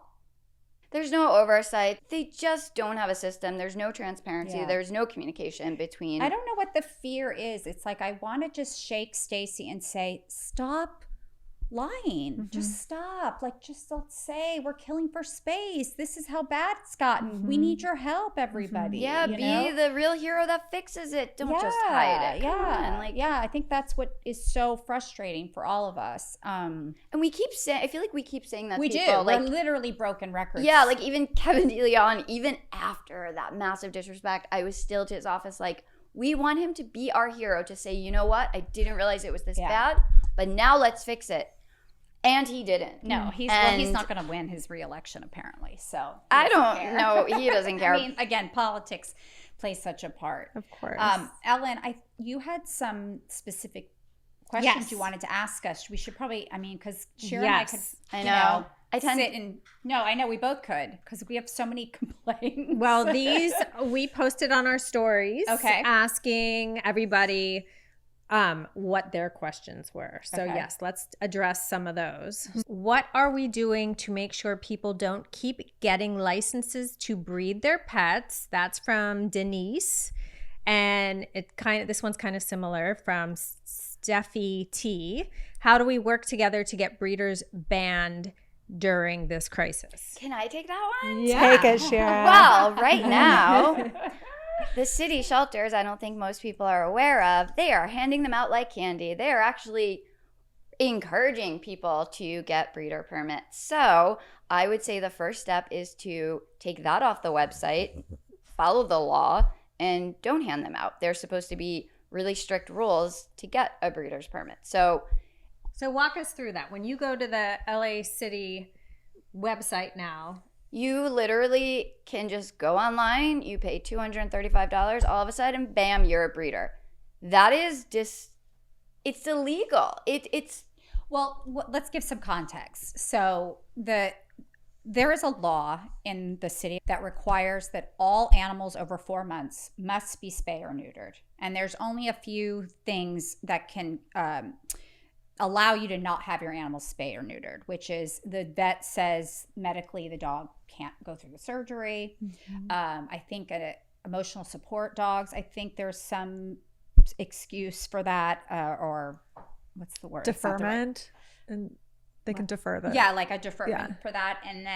There's no oversight. They just don't have a system. There's no transparency. Yeah. There's no communication between. I don't know what the fear is. It's like I want to just shake Stacy and say, stop lying. Just stop. Just let's say we're killing for space. This is how bad it's gotten. We need your help, everybody. Yeah, be the real hero that fixes it. Don't just hide it. Come on. I think that's what is so frustrating for all of us. And we keep saying, I feel like we keep saying that to We people. do. We're literally broken records. Yeah, even Kevin DeLeon, even after that massive disrespect, I was still to his office we want him to be our hero, to say, you know what? I didn't realize it was this bad, but now let's fix it. And he didn't. No, he's not going to win his re-election, apparently. So I don't know. He doesn't care. I mean, again, politics plays such a part. Of course. Ellen, you had some specific questions you wanted to ask us. We should probably, because Shira and I could, I know. I know we both could, because we have so many complaints. Well, these we posted on our stories, asking everybody what their questions were. So yes, let's address some of those. What are we doing to make sure people don't keep getting licenses to breed their pets? That's from Denise. And this one's kind of similar from Steffi T. How do we work together to get breeders banned during this crisis? Can I take that one? Yeah. Take it, Shira. Well, right now, the city shelters, I don't think most people are aware of, they are handing them out like candy. They are actually encouraging people to get breeder permits. So I would say the first step is to take that off the website, follow the law, and don't hand them out. There's supposed to be really strict rules to get a breeder's permit. So walk us through that. When you go to the LA City website now, you literally can just go online, you pay $235, all of a sudden, bam, you're a breeder. That is just, it's illegal. Well, let's give some context. So there is a law in the city that requires that all animals over 4 months must be spayed or neutered. And there's only a few things that can allow you to not have your animals spayed or neutered, which is the vet says medically the dog can't go through the surgery. I think emotional support dogs, I think there's some excuse for that, or what's the word? Deferment, and they can defer that. Yeah, like a deferment for that. And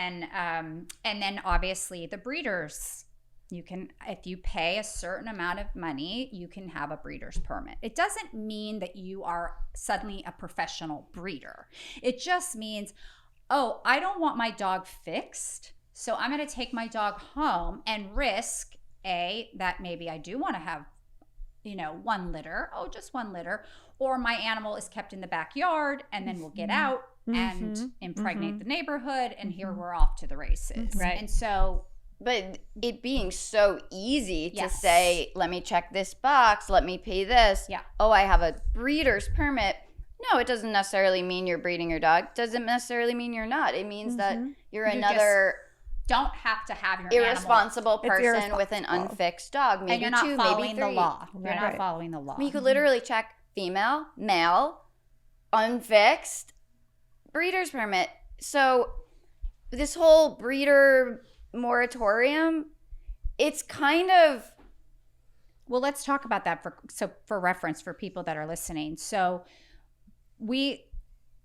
then obviously the breeders, you can, if you pay a certain amount of money, you can have a breeder's permit. It doesn't mean that you are suddenly a professional breeder. It just means, oh, I don't want my dog fixed, so I'm going to take my dog home and risk that maybe I do want to have, one litter, just one litter, or my animal is kept in the backyard and then we'll get out and impregnate the neighborhood, and here we're off to the races. Right. And so, but it being so easy to say, let me check this box, let me pay this. Yeah. Oh, I have a breeder's permit. No, it doesn't necessarily mean you're breeding your dog. Doesn't necessarily mean you're not. It means that you're another don't have to have your irresponsible person with an unfixed dog. Maybe and you're not two, following maybe three. the law. Right. You're not following the law. I mean, you could literally check female, male, unfixed, breeder's permit. So this whole breeder moratorium, it's kind of... Well, let's talk about that for reference for people that are listening. So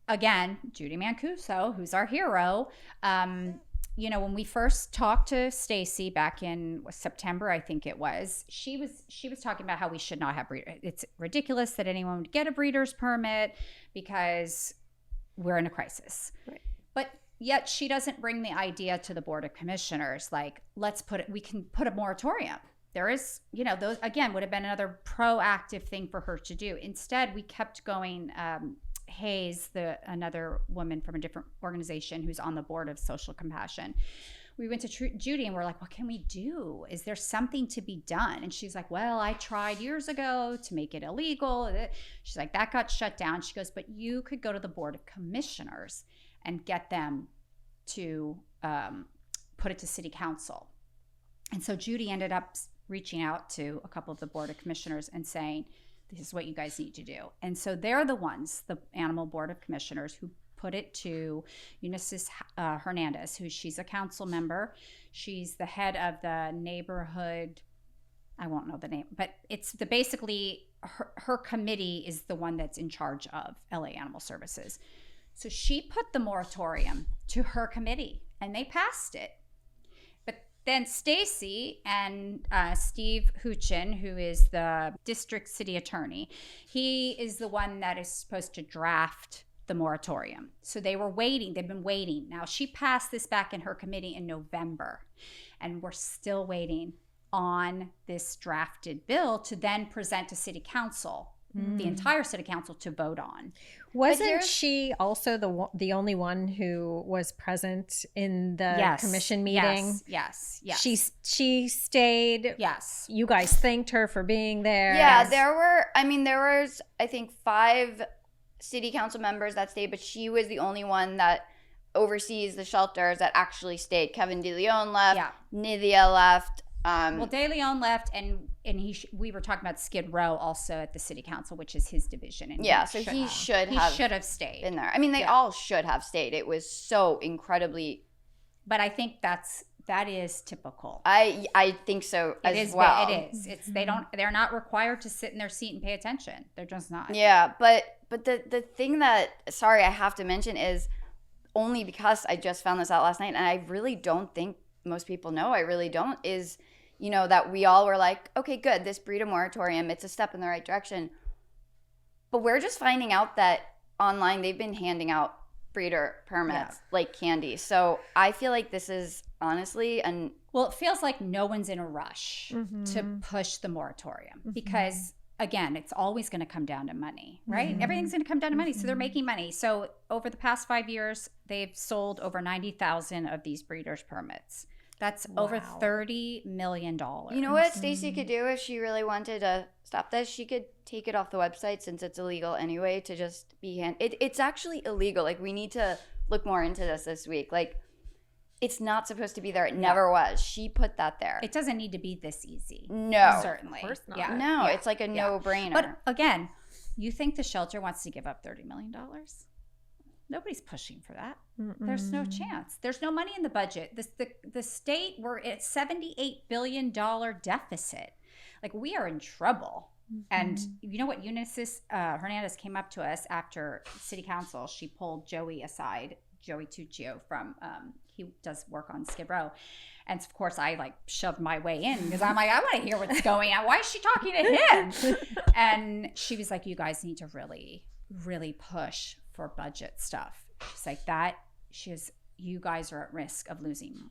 again, Judy Mancuso, who's our hero, when we first talked to Stacy back in September, I think it was, she was talking about how we should not have breeders. It's ridiculous that anyone would get a breeder's permit because we're in a crisis. Right. But yet she doesn't bring the idea to the Board of Commissioners, like, we can put a moratorium. There is, those, again, would have been another proactive thing for her to do. Instead, we kept going. Hayes, another woman from a different organization who's on the board of Social Compassion, we went to Judy and we're like, what can we do? Is there something to be done? And she's like, well, I tried years ago to make it illegal. She's like, that got shut down. She goes, but you could go to the Board of Commissioners and get them to put it to City Council. And so Judy ended up reaching out to a couple of the Board of Commissioners and saying, this is what you guys need to do. And so they're the ones, the Animal Board of Commissioners, who put it to Eunice Hernandez, she's a council member. She's the head of the neighborhood, I won't know the name, but it's basically her committee is the one that's in charge of LA Animal Services. So she put the moratorium to her committee and they passed it. Then Stacy and Steve Huchin, who is the district city attorney, he is the one that is supposed to draft the moratorium. So they've been waiting. Now, she passed this back in her committee in November, and we're still waiting on this drafted bill to then present to City Council, the entire City Council, to vote on. Wasn't she also the only one who was present in the commission meeting? Yes. She stayed. Yes. You guys thanked her for being there. Yeah, there was, I think, 5 City Council members that stayed, but she was the only one that oversees the shelters that actually stayed. Kevin DeLeon left. Yeah. Nydia left. De Leon left, and we were talking about Skid Row also at the City Council, which is his division. And he should have stayed in there. I mean, they all should have stayed. It was so incredibly. But I think that is typical. I think so as well. It is. They're not required to sit in their seat and pay attention. They're just not. Yeah, but the thing that I have to mention is, only because I just found this out last night, and I really don't think most people know, I really don't, is, that we all were like, okay, good, this breeder moratorium, it's a step in the right direction. But we're just finding out that online, they've been handing out breeder permits like candy. So I feel like this is honestly well, it feels like no one's in a rush to push the moratorium because, again, it's always going to come down to money, right? Everything's going to come down to money. So they're making money. So over the past 5 years, they've sold over 90,000 of these breeders' permits. That's over $30 million. You know what Stacey could do if she really wanted to stop this? She could take it off the website since it's illegal anyway to just be it's actually illegal. Like, we need to look more into this week. Like, it's not supposed to be there. It never was. She put that there. It doesn't need to be this easy. No. Certainly. Of course not. Yeah. No, it's like a no-brainer. But again, you think the shelter wants to give up $30 million? Nobody's pushing for that. There's no chance. There's no money in the budget. The state, we're at $78 billion deficit. Like, we are in trouble. And you know what? Eunice Hernandez came up to us after city council. She pulled Joey aside, Joey Tuccio from, he does work on Skid Row. And of course, I like shoved my way in because I'm like, I want to hear what's going on. Why is she talking to him? And she was like, you guys need to really, really push for budget stuff. She's like that. You guys are at risk of losing,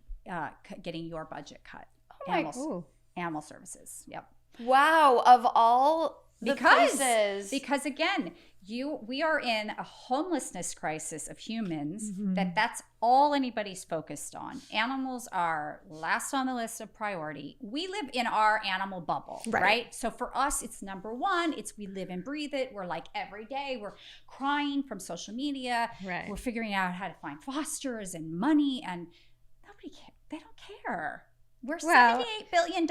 getting your budget cut. Animal services. Yep. Wow. Of all the places. Because again, we are in a homelessness crisis of humans that's all anybody's focused on. Animals are last on the list of priority. We live in our animal bubble, right? So for us, it's number one. We live and breathe it. We're like every day, we're crying from social media. Right. We're figuring out how to find fosters and money, and nobody cares. They don't care. We're $78 billion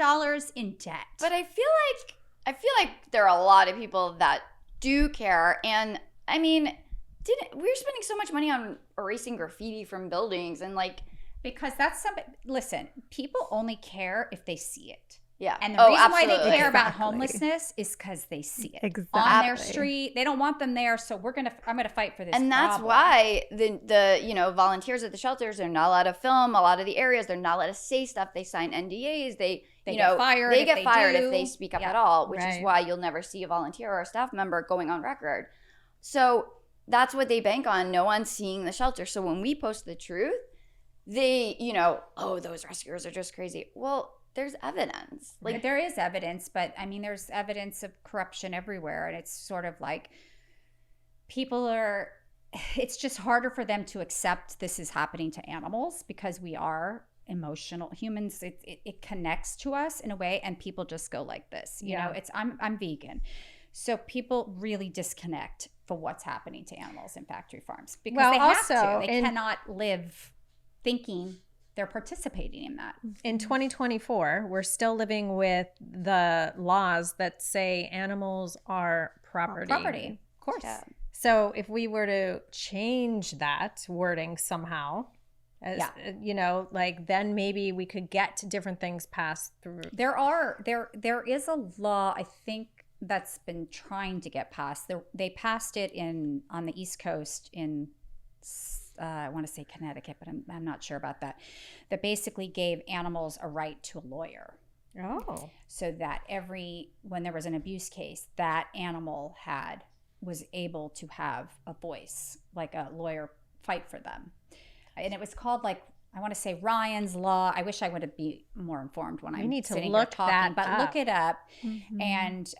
in debt. But I feel like there are a lot of people that do care. And I mean, we're spending so much money on erasing graffiti from buildings and like, because listen, people only care if they see it. Yeah. And the reason why they care about homelessness is because they see it on their street. They don't want them there, so I'm gonna fight for this. And that's why the volunteers at the shelters, they're not allowed to film a lot of the areas. They're not allowed to say stuff. They sign NDAs. They get fired. They get fired if they speak up at all, which is why you'll never see a volunteer or a staff member going on record. So that's what they bank on. No one's seeing the shelter. So when we post the truth, they, those rescuers are just crazy. Well, there's evidence. Like, there is evidence, but I mean, there's evidence of corruption everywhere. And it's sort of like it's just harder for them to accept this is happening to animals because we are emotional humans. It connects to us in a way, and people just go like this. You know, I'm vegan. So people really disconnect for what's happening to animals in factory farms because they have to. They cannot live thinking they're participating in that. In 2024, we're still living with the laws that say animals are property. Property, of course. Yeah. So if we were to change that wording somehow, then maybe we could get different things passed through. There is a law, I think, that's been trying to get passed. They passed it on the East Coast in I want to say Connecticut, but I'm not sure about that. That basically gave animals a right to a lawyer. Oh. So that when there was an abuse case, that animal was able to have a voice, like a lawyer fight for them. And it was called I want to say Ryan's Law. I wish I would be more informed when I'm sitting here talking, but look it up. Mm-hmm. And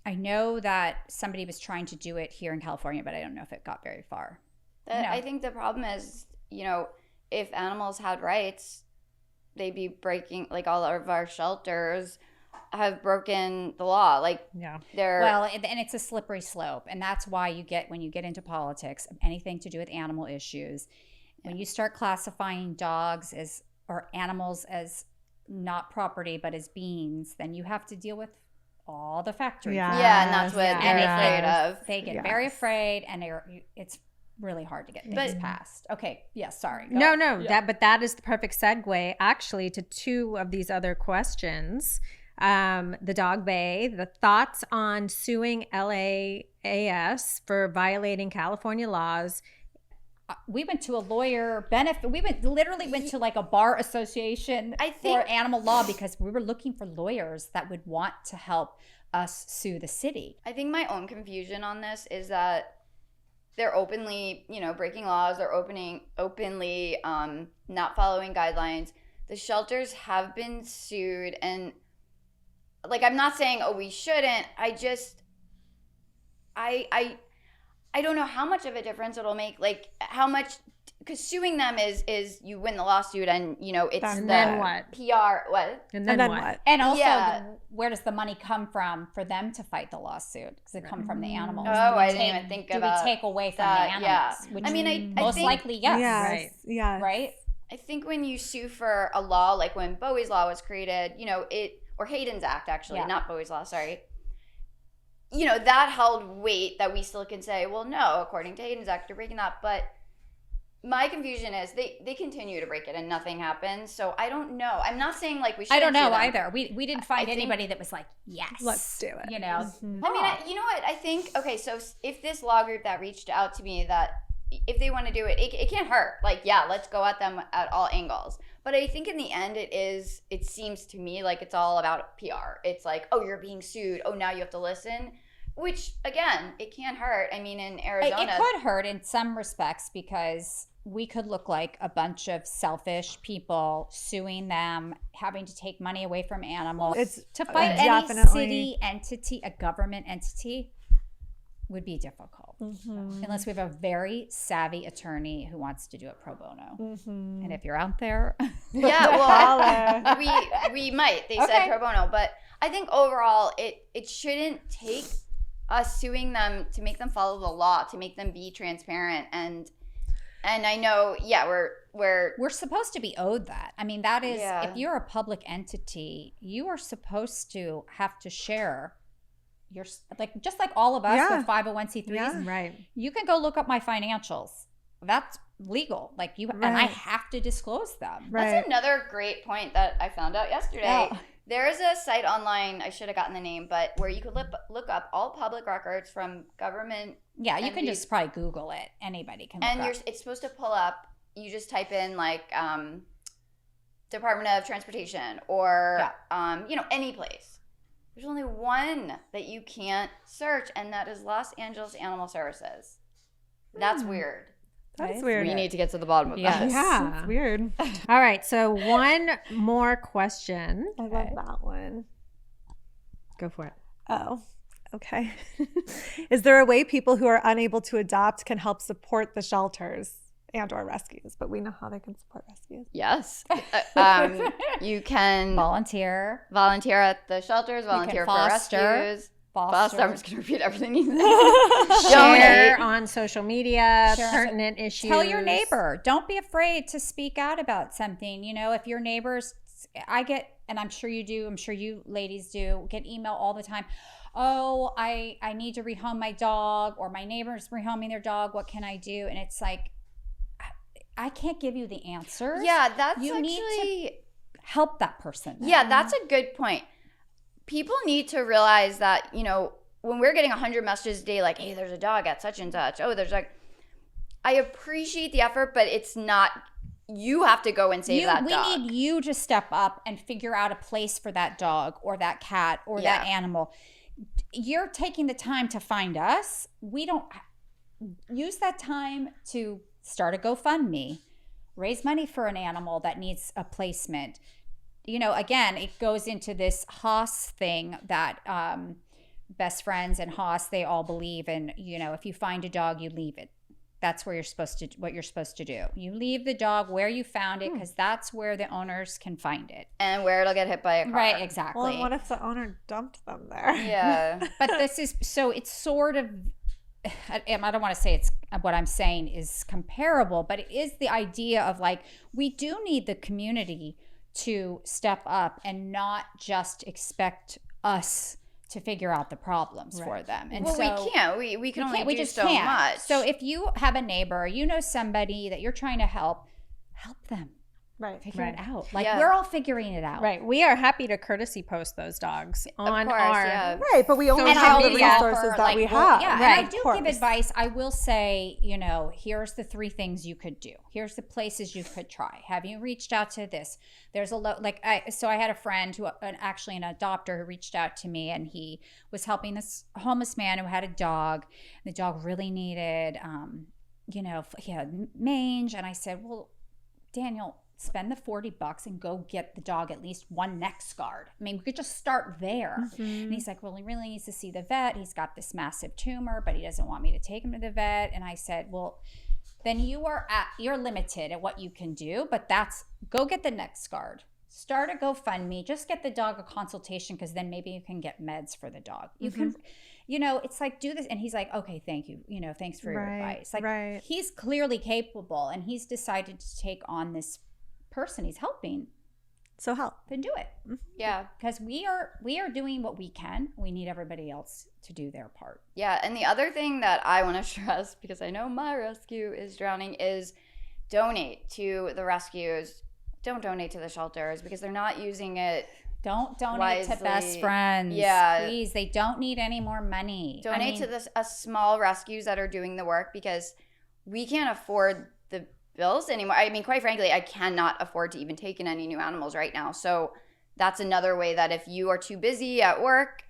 I know that somebody was trying to do it here in California, but I don't know if it got very far. I think the problem is, if animals had rights, they'd be breaking, all of our shelters have broken the law. And it's a slippery slope. And that's why when you get into politics, anything to do with animal issues, when you start classifying dogs or animals as not property, but as beings, then you have to deal with all the factories. Yeah, and that's what they're afraid of. They get very afraid, and it's really hard to get things passed. Okay, sorry. That is the perfect segue actually to two of these other questions. The Dog Bay, the thoughts on suing LAAS for violating California laws. We went to a lawyer benefit. We literally went to a bar association for animal law because we were looking for lawyers that would want to help us sue the city. I think my own confusion on this is that they're openly, breaking laws. They're openly not following guidelines. The shelters have been sued, and I'm not saying, oh, we shouldn't. I don't know how much of a difference it'll make. How much, because suing them is you win the lawsuit, and it's and then what? PR what? And then what? And also, Yeah. where does the money come from for them to fight the lawsuit? Does it come from the animals? Oh, Do we I didn't even think about Do we take away from that, the animals? yeah. Which I mean, I most think- likely, yes. Right. Yes. Right? I think when you sue for a law, like when Bowie's Law was created, or Hayden's Act, actually, Yeah. not Bowie's Law, sorry. That held weight that we still can say, well, no, according to Hayden's Act, you're breaking that. But my confusion is they continue to break it and nothing happens. So I don't know. I'm not saying we should. I don't know either. We didn't find I think- anybody that was like, yes. Let's do it. You know? Mhm. I mean, you know what? I think, okay, so if this law group that reached out to me, that if they want to do it, it can't hurt. Let's go at them at all angles. But I think in the end, it seems to me like it's all about PR. It's oh, you're being sued. Oh, now you have to listen. Which, again, it can't hurt. I mean, in Arizona. It could hurt in some respects because we could look like a bunch of selfish people suing them, having to take money away from animals. It's to fight any definitely- city entity, a government entity, would be difficult. Mhm. Unless we have a very savvy attorney who wants to do it pro bono. Mhm. And if you're out there, Yeah, Holla. well, we might. They Okay. said pro bono, but I think overall, it shouldn't take us suing them to make them follow the law, to make them be transparent, and I know, yeah, we're supposed to be owed that. I mean, that is, Yeah. if you're a public entity, you are supposed to have to share your, just like all of us Yeah. with 501c3s. Yeah. Right. You can go look up my financials. That's legal. And I Right. have to disclose them. Right. That's another great point that I found out yesterday. Yeah. There is a site online, I should have gotten the name, but where you could look up all public records from government, Yeah, you can Entities. just probably Google it. Anybody can look and up. it's supposed to pull up. You just type in Department of Transportation or any place. There's only one that you can't search, and that is Los Angeles Animal Services. That's weird. That's Right? weird. We need to get to the bottom of Yes. that. Yeah. That's weird. All right. So one more question. I love that one. Go for it. Oh, okay. Is there a way people who are unable to adopt can help support the shelters and or rescues? But we know how they can support rescues. Yes. You can Volunteer. volunteer at the shelters, volunteer for foster. rescues. Foster. I'm just going to repeat everything you said. Share Donate. on social media, Share on pertinent issues. Tell your neighbor. Don't be afraid to speak out about something. If your neighbors, I get, and I'm sure you do, I'm sure you ladies do, get email all the time. Oh, I need to rehome my dog, or my neighbor's rehoming their dog. What can I do? And it's I can't give you the answers. Yeah, that's You need actually... Help that person. Yeah, that's a good point. People need to realize that, when we're getting 100 messages a day, hey, there's a dog at such and such. Oh, there's I appreciate the effort, but it's not, you have to go and save that dog. We need you to step up and figure out a place for that dog or that cat or that animal. You're taking the time to find us. We don't use that time to start a GoFundMe, raise money for an animal that needs a placement. Again, it goes into this Haas thing that best friends and Haas, they all believe in, if you find a dog, you leave it. That's what you're supposed to do. You leave the dog where you found it, because that's where the owners can find it. And where it'll get hit by a car. Right, exactly. Well, and what if the owner dumped them there? Yeah. But it's sort of, I don't want to say it's what I'm saying is comparable, but it is the idea of we do need the community to step up and not just expect us to figure out the problems for them. And Well, so we can't. We can only do just so can't. much. So if you have a neighbor, somebody that you're trying to help them. Right. Figure it Right. out. Like Yeah. we're all figuring it out. Right. We are happy to courtesy post those dogs on course, our yeah. Right, but we only Social have the media resources offer, that like, we well, have. yeah, and Right. I do give advice. I will say, here's the 3 things you could do. Here's the places you could try. Have you reached out to this? There's so I had a friend who, actually an adopter, who reached out to me, and he was helping this homeless man who had a dog. The dog really needed, he had mange, and I said, well, Daniel, spend the $40 and go get the dog at least one neck scarred. I mean, we could just start there. And he's like, well, he really needs to see the vet. He's got this massive tumor, but he doesn't want me to take him to the vet. And I said, well, then you're limited at what you can do, but go get the neck scarred. Start a GoFundMe. Just get the dog a consultation, because then maybe you can get meds for the dog. You can, it's like, do this. And he's like, okay, thank you. Thanks for your advice. Like, he's clearly capable, and he's decided to take on this person he's helping. So help. Then do it. Yeah. Because we are doing what we can. We need everybody else to do their part. Yeah, and the other thing that I want to stress, because I know my rescue is drowning, is donate to the rescues. Don't donate to the shelters, because they're not using it. Don't donate to Best Friends. Yeah. Please, they don't need any more money. Donate to a small rescues that are doing the work, because we can't afford the bills anymore. I mean, quite frankly, I cannot afford to even take in any new animals right now. So that's another way that if you are too busy at work,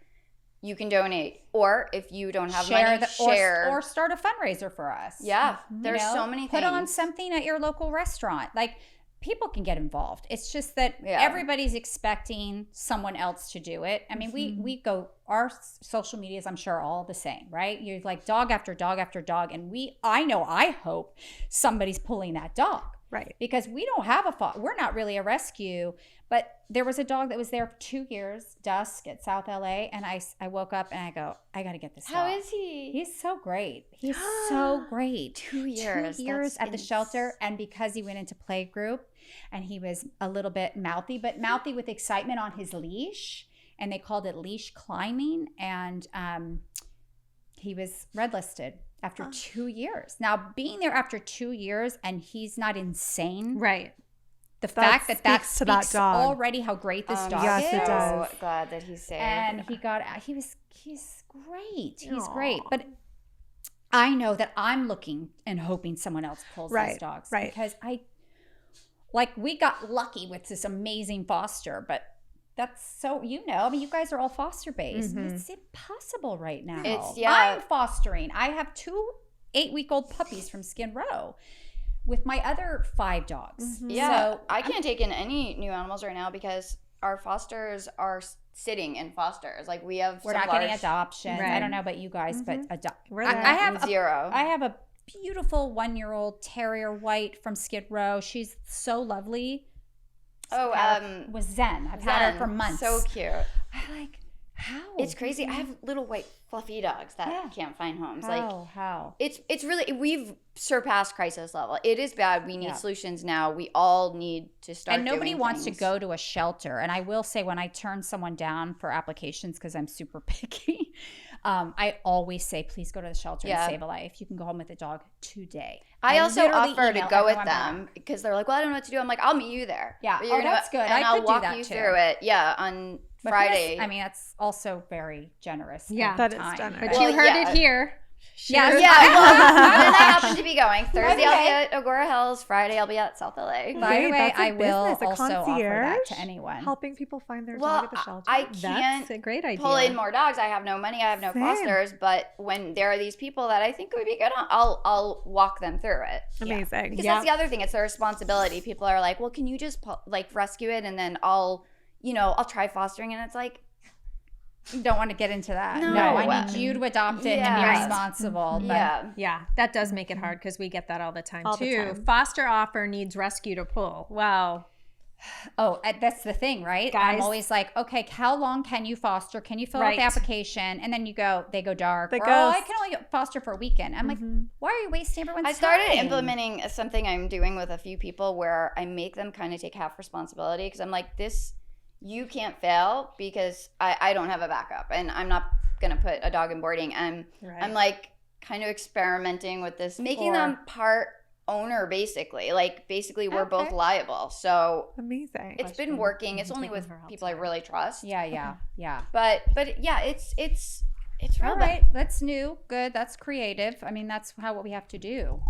you can donate. Or if you don't have money, share. Or start a fundraiser for us. Yeah, there's so many things. Put on something at your local restaurant. Like, people can get involved. It's just that everybody's expecting someone else to do it. I mean, we go, our social medias, I'm sure, are all the same, right? You're like dog after dog after dog. And I hope somebody's pulling that dog. Right. Because we don't have we're not really a rescue, but there was a dog that was there for 2 years, dusk at South LA. And I woke up and I go, I got to get this dog. How is he? He's so great. He's so great. 2 years. 2 years at the shelter. And because he went into play group and he was a little bit mouthy, but mouthy with excitement on his leash. And they called it leash climbing. And he was red listed after 2 years. Now, being there after 2 years and he's not insane. Right. The fact that speaks to that dog. already how great this dog yes, is. it does. So glad that he's safe. And he's great. He's great. But I know that I'm looking and hoping someone else pulls these dogs. Right. Because we got lucky with this amazing foster, but that's so, I mean, you guys are all foster based. It's impossible right now. I'm fostering. I have 2 8-week-old puppies from Skid Row with my other 5 dogs. Yeah, So I can't take in any new animals right now because our fosters are sitting in fosters. Like, we're not getting adoptions. Right. I don't know about you guys, but We're I there. have 0. I have a beautiful 1-year-old terrier white from Skid Row. She's so lovely. Was Zen. I've had her for months. So cute. I like, how? It's crazy. I have little white fluffy dogs that can't find homes. How? It's really, we've surpassed crisis level. It is bad. We need solutions now. We all need to start. And nobody doing wants things. to go to a shelter. And I will say, when I turn someone down for applications, because I'm super picky, I always say, please go to the shelter and save a life. You can go home with a dog today. I also literally offer to email go with everyone them because they're like, well, I don't know what to do. I'm like, I'll meet you there. Yeah. But you're gonna- that's good. And I I'll could do walk that you too. through it. Yeah, on But Friday. I mean, that's also very generous. Yeah. of That is time. generous. But Well, you heard yeah. it here. Yeah, Yeah, well, when I happen to be going. Thursday I'll be at Agora Hills. Friday I'll be at South LA. By the Great, way, that's a I will business, a also offer that concierge to anyone. helping people find their Well, dog at the shelter. I That's can't a great idea. pull in more dogs. I have no money. I have no Same. fosters. But when there are these people that I think would be good, I'll walk them through it. Amazing. Because that's the other thing. It's their responsibility. People are like, well, can you just rescue it and then I'll try fostering. And it's like, You don't want to get into that. No. I need you to adopt it and be Yeah. responsible. But yeah. Yeah, that does make it hard because we get that all the time All the too. time. Foster offer needs rescue to pull. Wow. Oh, that's the thing, right? Guys. I'm always like, okay, how long can you foster? Can you fill out Right. the application? And then they go dark. They Or, ghost. I can only foster for a weekend. I'm like, why are you wasting everyone's I time? started implementing something I'm doing with a few people where I make them kind of take half responsibility because I'm like, you can't fail because I don't have a backup and I'm not going to put a dog in boarding. And Right. I'm like kind of experimenting with this, making Or- them part owner, basically. Like, basically, we're both liable. So Amazing. it's been working. It's only with people I really trust. Yeah. But yeah, it's real. All right, that's new. Good. That's creative. I mean, that's what we have to do.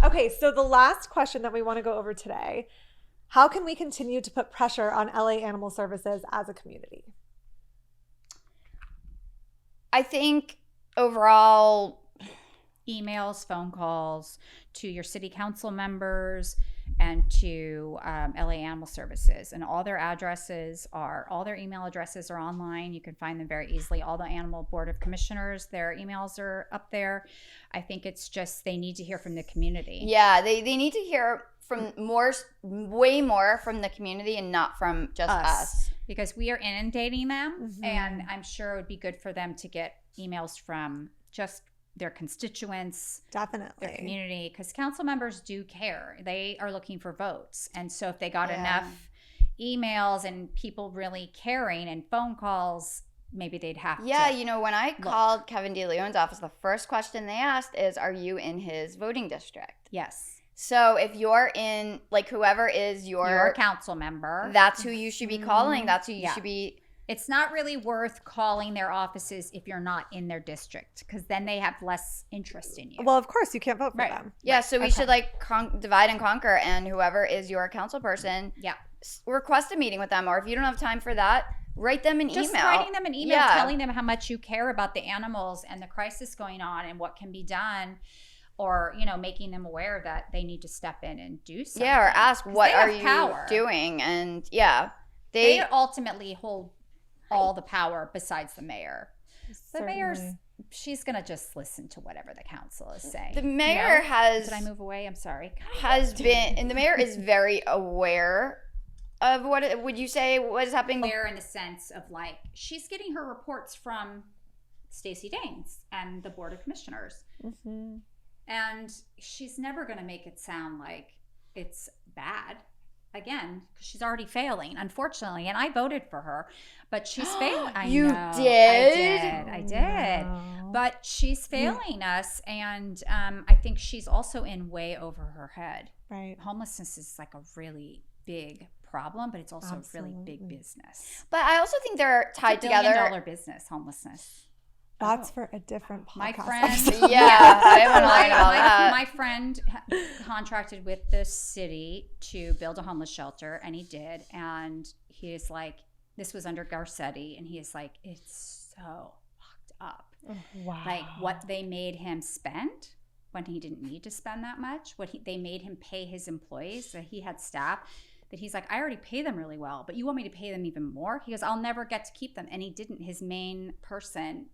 Okay, so the last question that we want to go over today, how can we continue to put pressure on LA Animal Services as a community? I think overall, Emails, phone calls to your city council members and to LA Animal Services, and all their email addresses are online. You can find them very easily. All the Animal Board of Commissioners, their emails are up there. I think it's just they need to hear from the community. yeah, they need to hear from way more from the community and not from just us. Because we are inundating them, and I'm sure it would be good for them to get emails from just their constituents, Definitely. their community, because council members do care. They are looking for votes. And so if they got enough emails and people really caring and phone calls, maybe they'd have to. Yeah, you know, when I called Kevin DeLeon's office, the first question they asked is, are you in his voting district? Yes. So if you're in, like, whoever is your council member, that's who you should be calling. That's who you should be. It's not really worth calling their offices if you're not in their district, because then they have less interest in you. Well, of course, you can't vote for them. Yeah, so we should, like, divide and conquer, and whoever is your council person, request a meeting with them. Or if you don't have time for that, write them an email. Just writing them an email telling them how much you care about the animals and the crisis going on and what can be done. Or, you know, making them aware that they need to step in and do something. Yeah, or ask, what are you power. doing? And they ultimately hold all the power besides the mayor. Certainly. The mayor's, she's going to just listen to whatever the council is saying. The mayor has... Did I move away? I'm sorry. And the mayor is very aware of what, would you say, what is happening? Aware in the sense of, like, she's getting her reports from Stacey Daines and the Board of Commissioners. And she's never going to make it sound like it's bad. Again, because she's already failing, unfortunately. And I voted for her, but she's failing. You know. did? I did. No. But she's failing us. And I think she's also in way over her head. Right. Homelessness is like a really big problem, but it's also a really big business. But I also think they're tied together. It's a $1 billion business, homelessness. That's for a different podcast. My friend, I haven't lied about that. My friend contracted with the city to build a homeless shelter, and he did. And he is like, this was under Garcetti, and he is like, it's so fucked up. Wow. Like what they made him spend when he didn't need to spend that much. They made him pay his employees. So he had staff that he's like, I already pay them really well, but you want me to pay them even more? He goes, I'll never get to keep them. And he didn't. His main person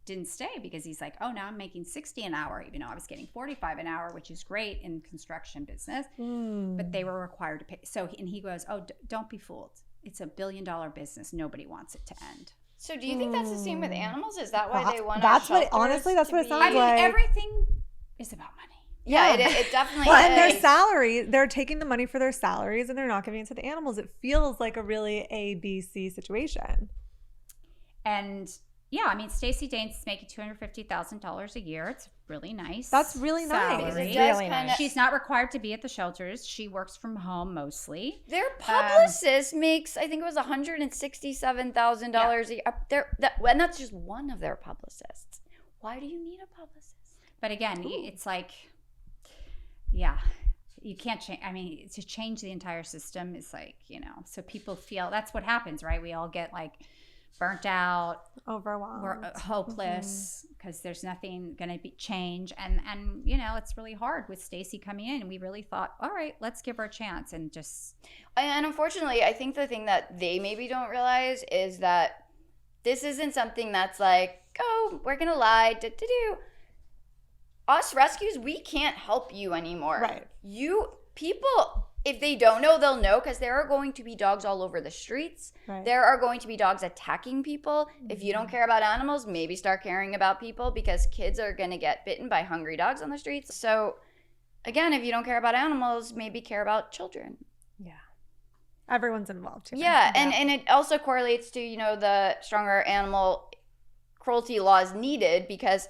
didn't stay because he's like, oh, now I'm making $60 an hour, even though I was getting $45 an hour, which is great in construction business. But they were required to pay. So, and he goes, oh, don't be fooled. It's a $1 billion business. Nobody wants it to end. So do you think that's the same with animals? Is that why they want that's what honestly that's what it sounds like. I mean, everything is about money. Yeah, it definitely well, is. And their salary, they're taking the money for their salaries and they're not giving it to the animals. It feels like a really ABC situation. And yeah, I mean, Stacey Daines is making $250,000 a year. It's really nice. That's really nice. Really nice. She's not required to be at the shelters. She works from home mostly. Their publicist makes, I think it was $167,000 a year. And that's just one of their publicists. Why do you need a publicist? But again, it's like, yeah, you can't change. I mean, to change the entire system is like, you know, so people feel that's what happens, right? We all get like burnt out, overwhelmed, we're hopeless because there's nothing going to be change, and you know, it's really hard with Stacey coming in, and we really thought, all right, let's give her a chance, and unfortunately, I think the thing that they maybe don't realize is that this isn't something that's like, oh, we're gonna lie, us rescues, we can't help you anymore. Right. People, if they don't know, they'll know, because there are going to be dogs all over the streets. Right. There are going to be dogs attacking people. If you don't care about animals, maybe start caring about people, because kids are going to get bitten by hungry dogs on the streets. So again, if you don't care about animals, maybe care about children. Yeah. Everyone's involved here. Yeah, and it also correlates to, you know, the stronger animal cruelty laws needed, because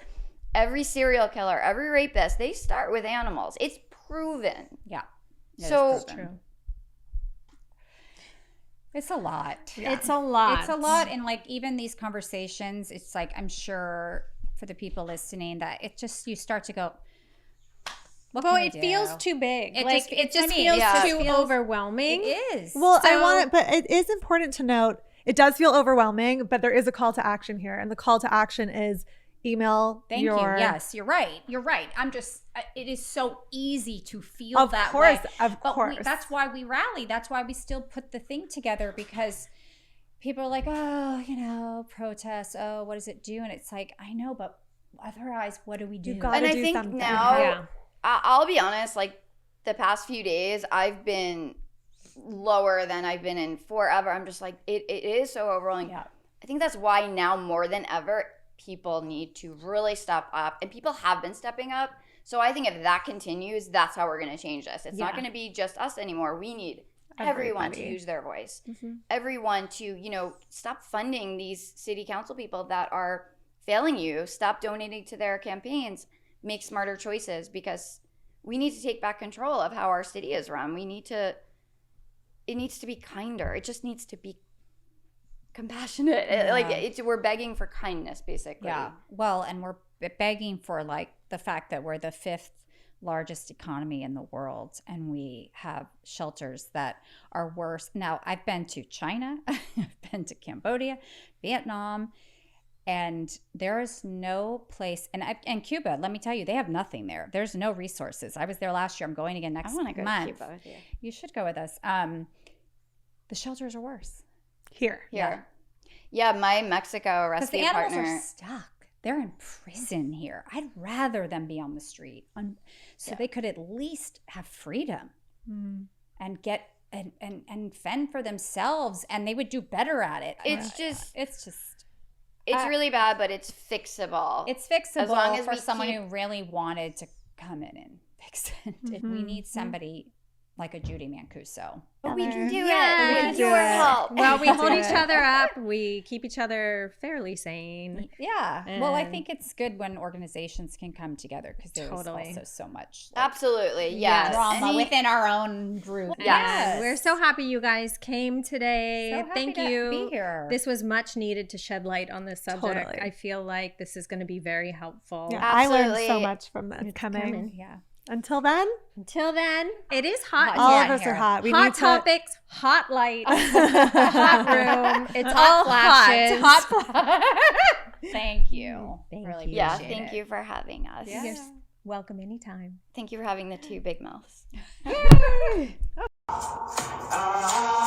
every serial killer, every rapist, they start with animals. It's proven. Yeah. So True. It's a lot. It's a lot. It's a lot. And like even these conversations, it's like I'm sure for the people listening that it just you start to go, what Well, can we it do? feels too big. It Like just- it it's just funny. feels Yeah. too It feels- overwhelming. It is. Well, I So- want it, but it is important to note it does feel overwhelming, but there is a call to action here. And the call to action is email Thank your. you. Yes, you're right. You're right. I'm just, it is so easy to feel Of that course, way. of But course. that's why we rally. That's why we still put the thing together because people are like, oh, protests. Oh, what does it do? And it's like, I know, but otherwise, what do we do? You gotta and I do think something. now, Yeah. I'll be honest, like the past few days, I've been lower than I've been in forever. I'm just like, it is so overwhelming. Yeah. I think that's why now more than ever, people need to really step up, and people have been stepping up. So I think if that continues, that's how we're going to change this. It's not Yeah. going to be just us anymore. We need everyone to Everybody. use their voice. Mm-hmm. Everyone to, stop funding these city council people that are failing you. Stop donating to their campaigns. Make smarter choices because we need to take back control of how our city is run. It needs to be kinder. It just needs to be compassionate. Yeah. We're begging for kindness, basically. Yeah. Well, and we're begging for like the fact that we're the 5th largest economy in the world and we have shelters that are worse. Now, I've been to China, I've been to Cambodia, Vietnam, and there is no place, and Cuba, let me tell you, they have nothing there. There's no resources. I was there last year. I'm going again next I want to go month. to Cuba with you. You should go with us. The shelters are worse. Here. Here. Yeah, my Mexico Because the rescue animals partner. are stuck. They're in prison here. I'd rather them be on the street so they could at least have freedom and get and fend for themselves, and they would do better at it. It's really bad, but it's fixable. It's fixable As long as for we someone keep- who really wanted to come in and fix it. We need somebody like a Judy Mancuso. But we can do Yes. it with your help. Well, we hold Do each it. other up. We keep each other fairly sane. Yeah. Well, I And- think it's good when organizations can come together because there's Totally. also so much like, Absolutely, yes. drama Any- within our own group. Yes. And we're so happy you guys came today. So happy Thank to you. be here. This was much needed to shed light on this subject. Totally. I feel like this is going to be very helpful. Yeah, I learned so Absolutely. much from this coming. Yeah. Until then, Until then, it is hot. all here. of us are hot. We hot need to. topics, hot lights, hot room. It's all flashes. hot. Thank you. Thank Really you. Yeah, appreciate thank it. you for having us. Yeah. You're welcome anytime. Thank you for having the two big mouths. Ah,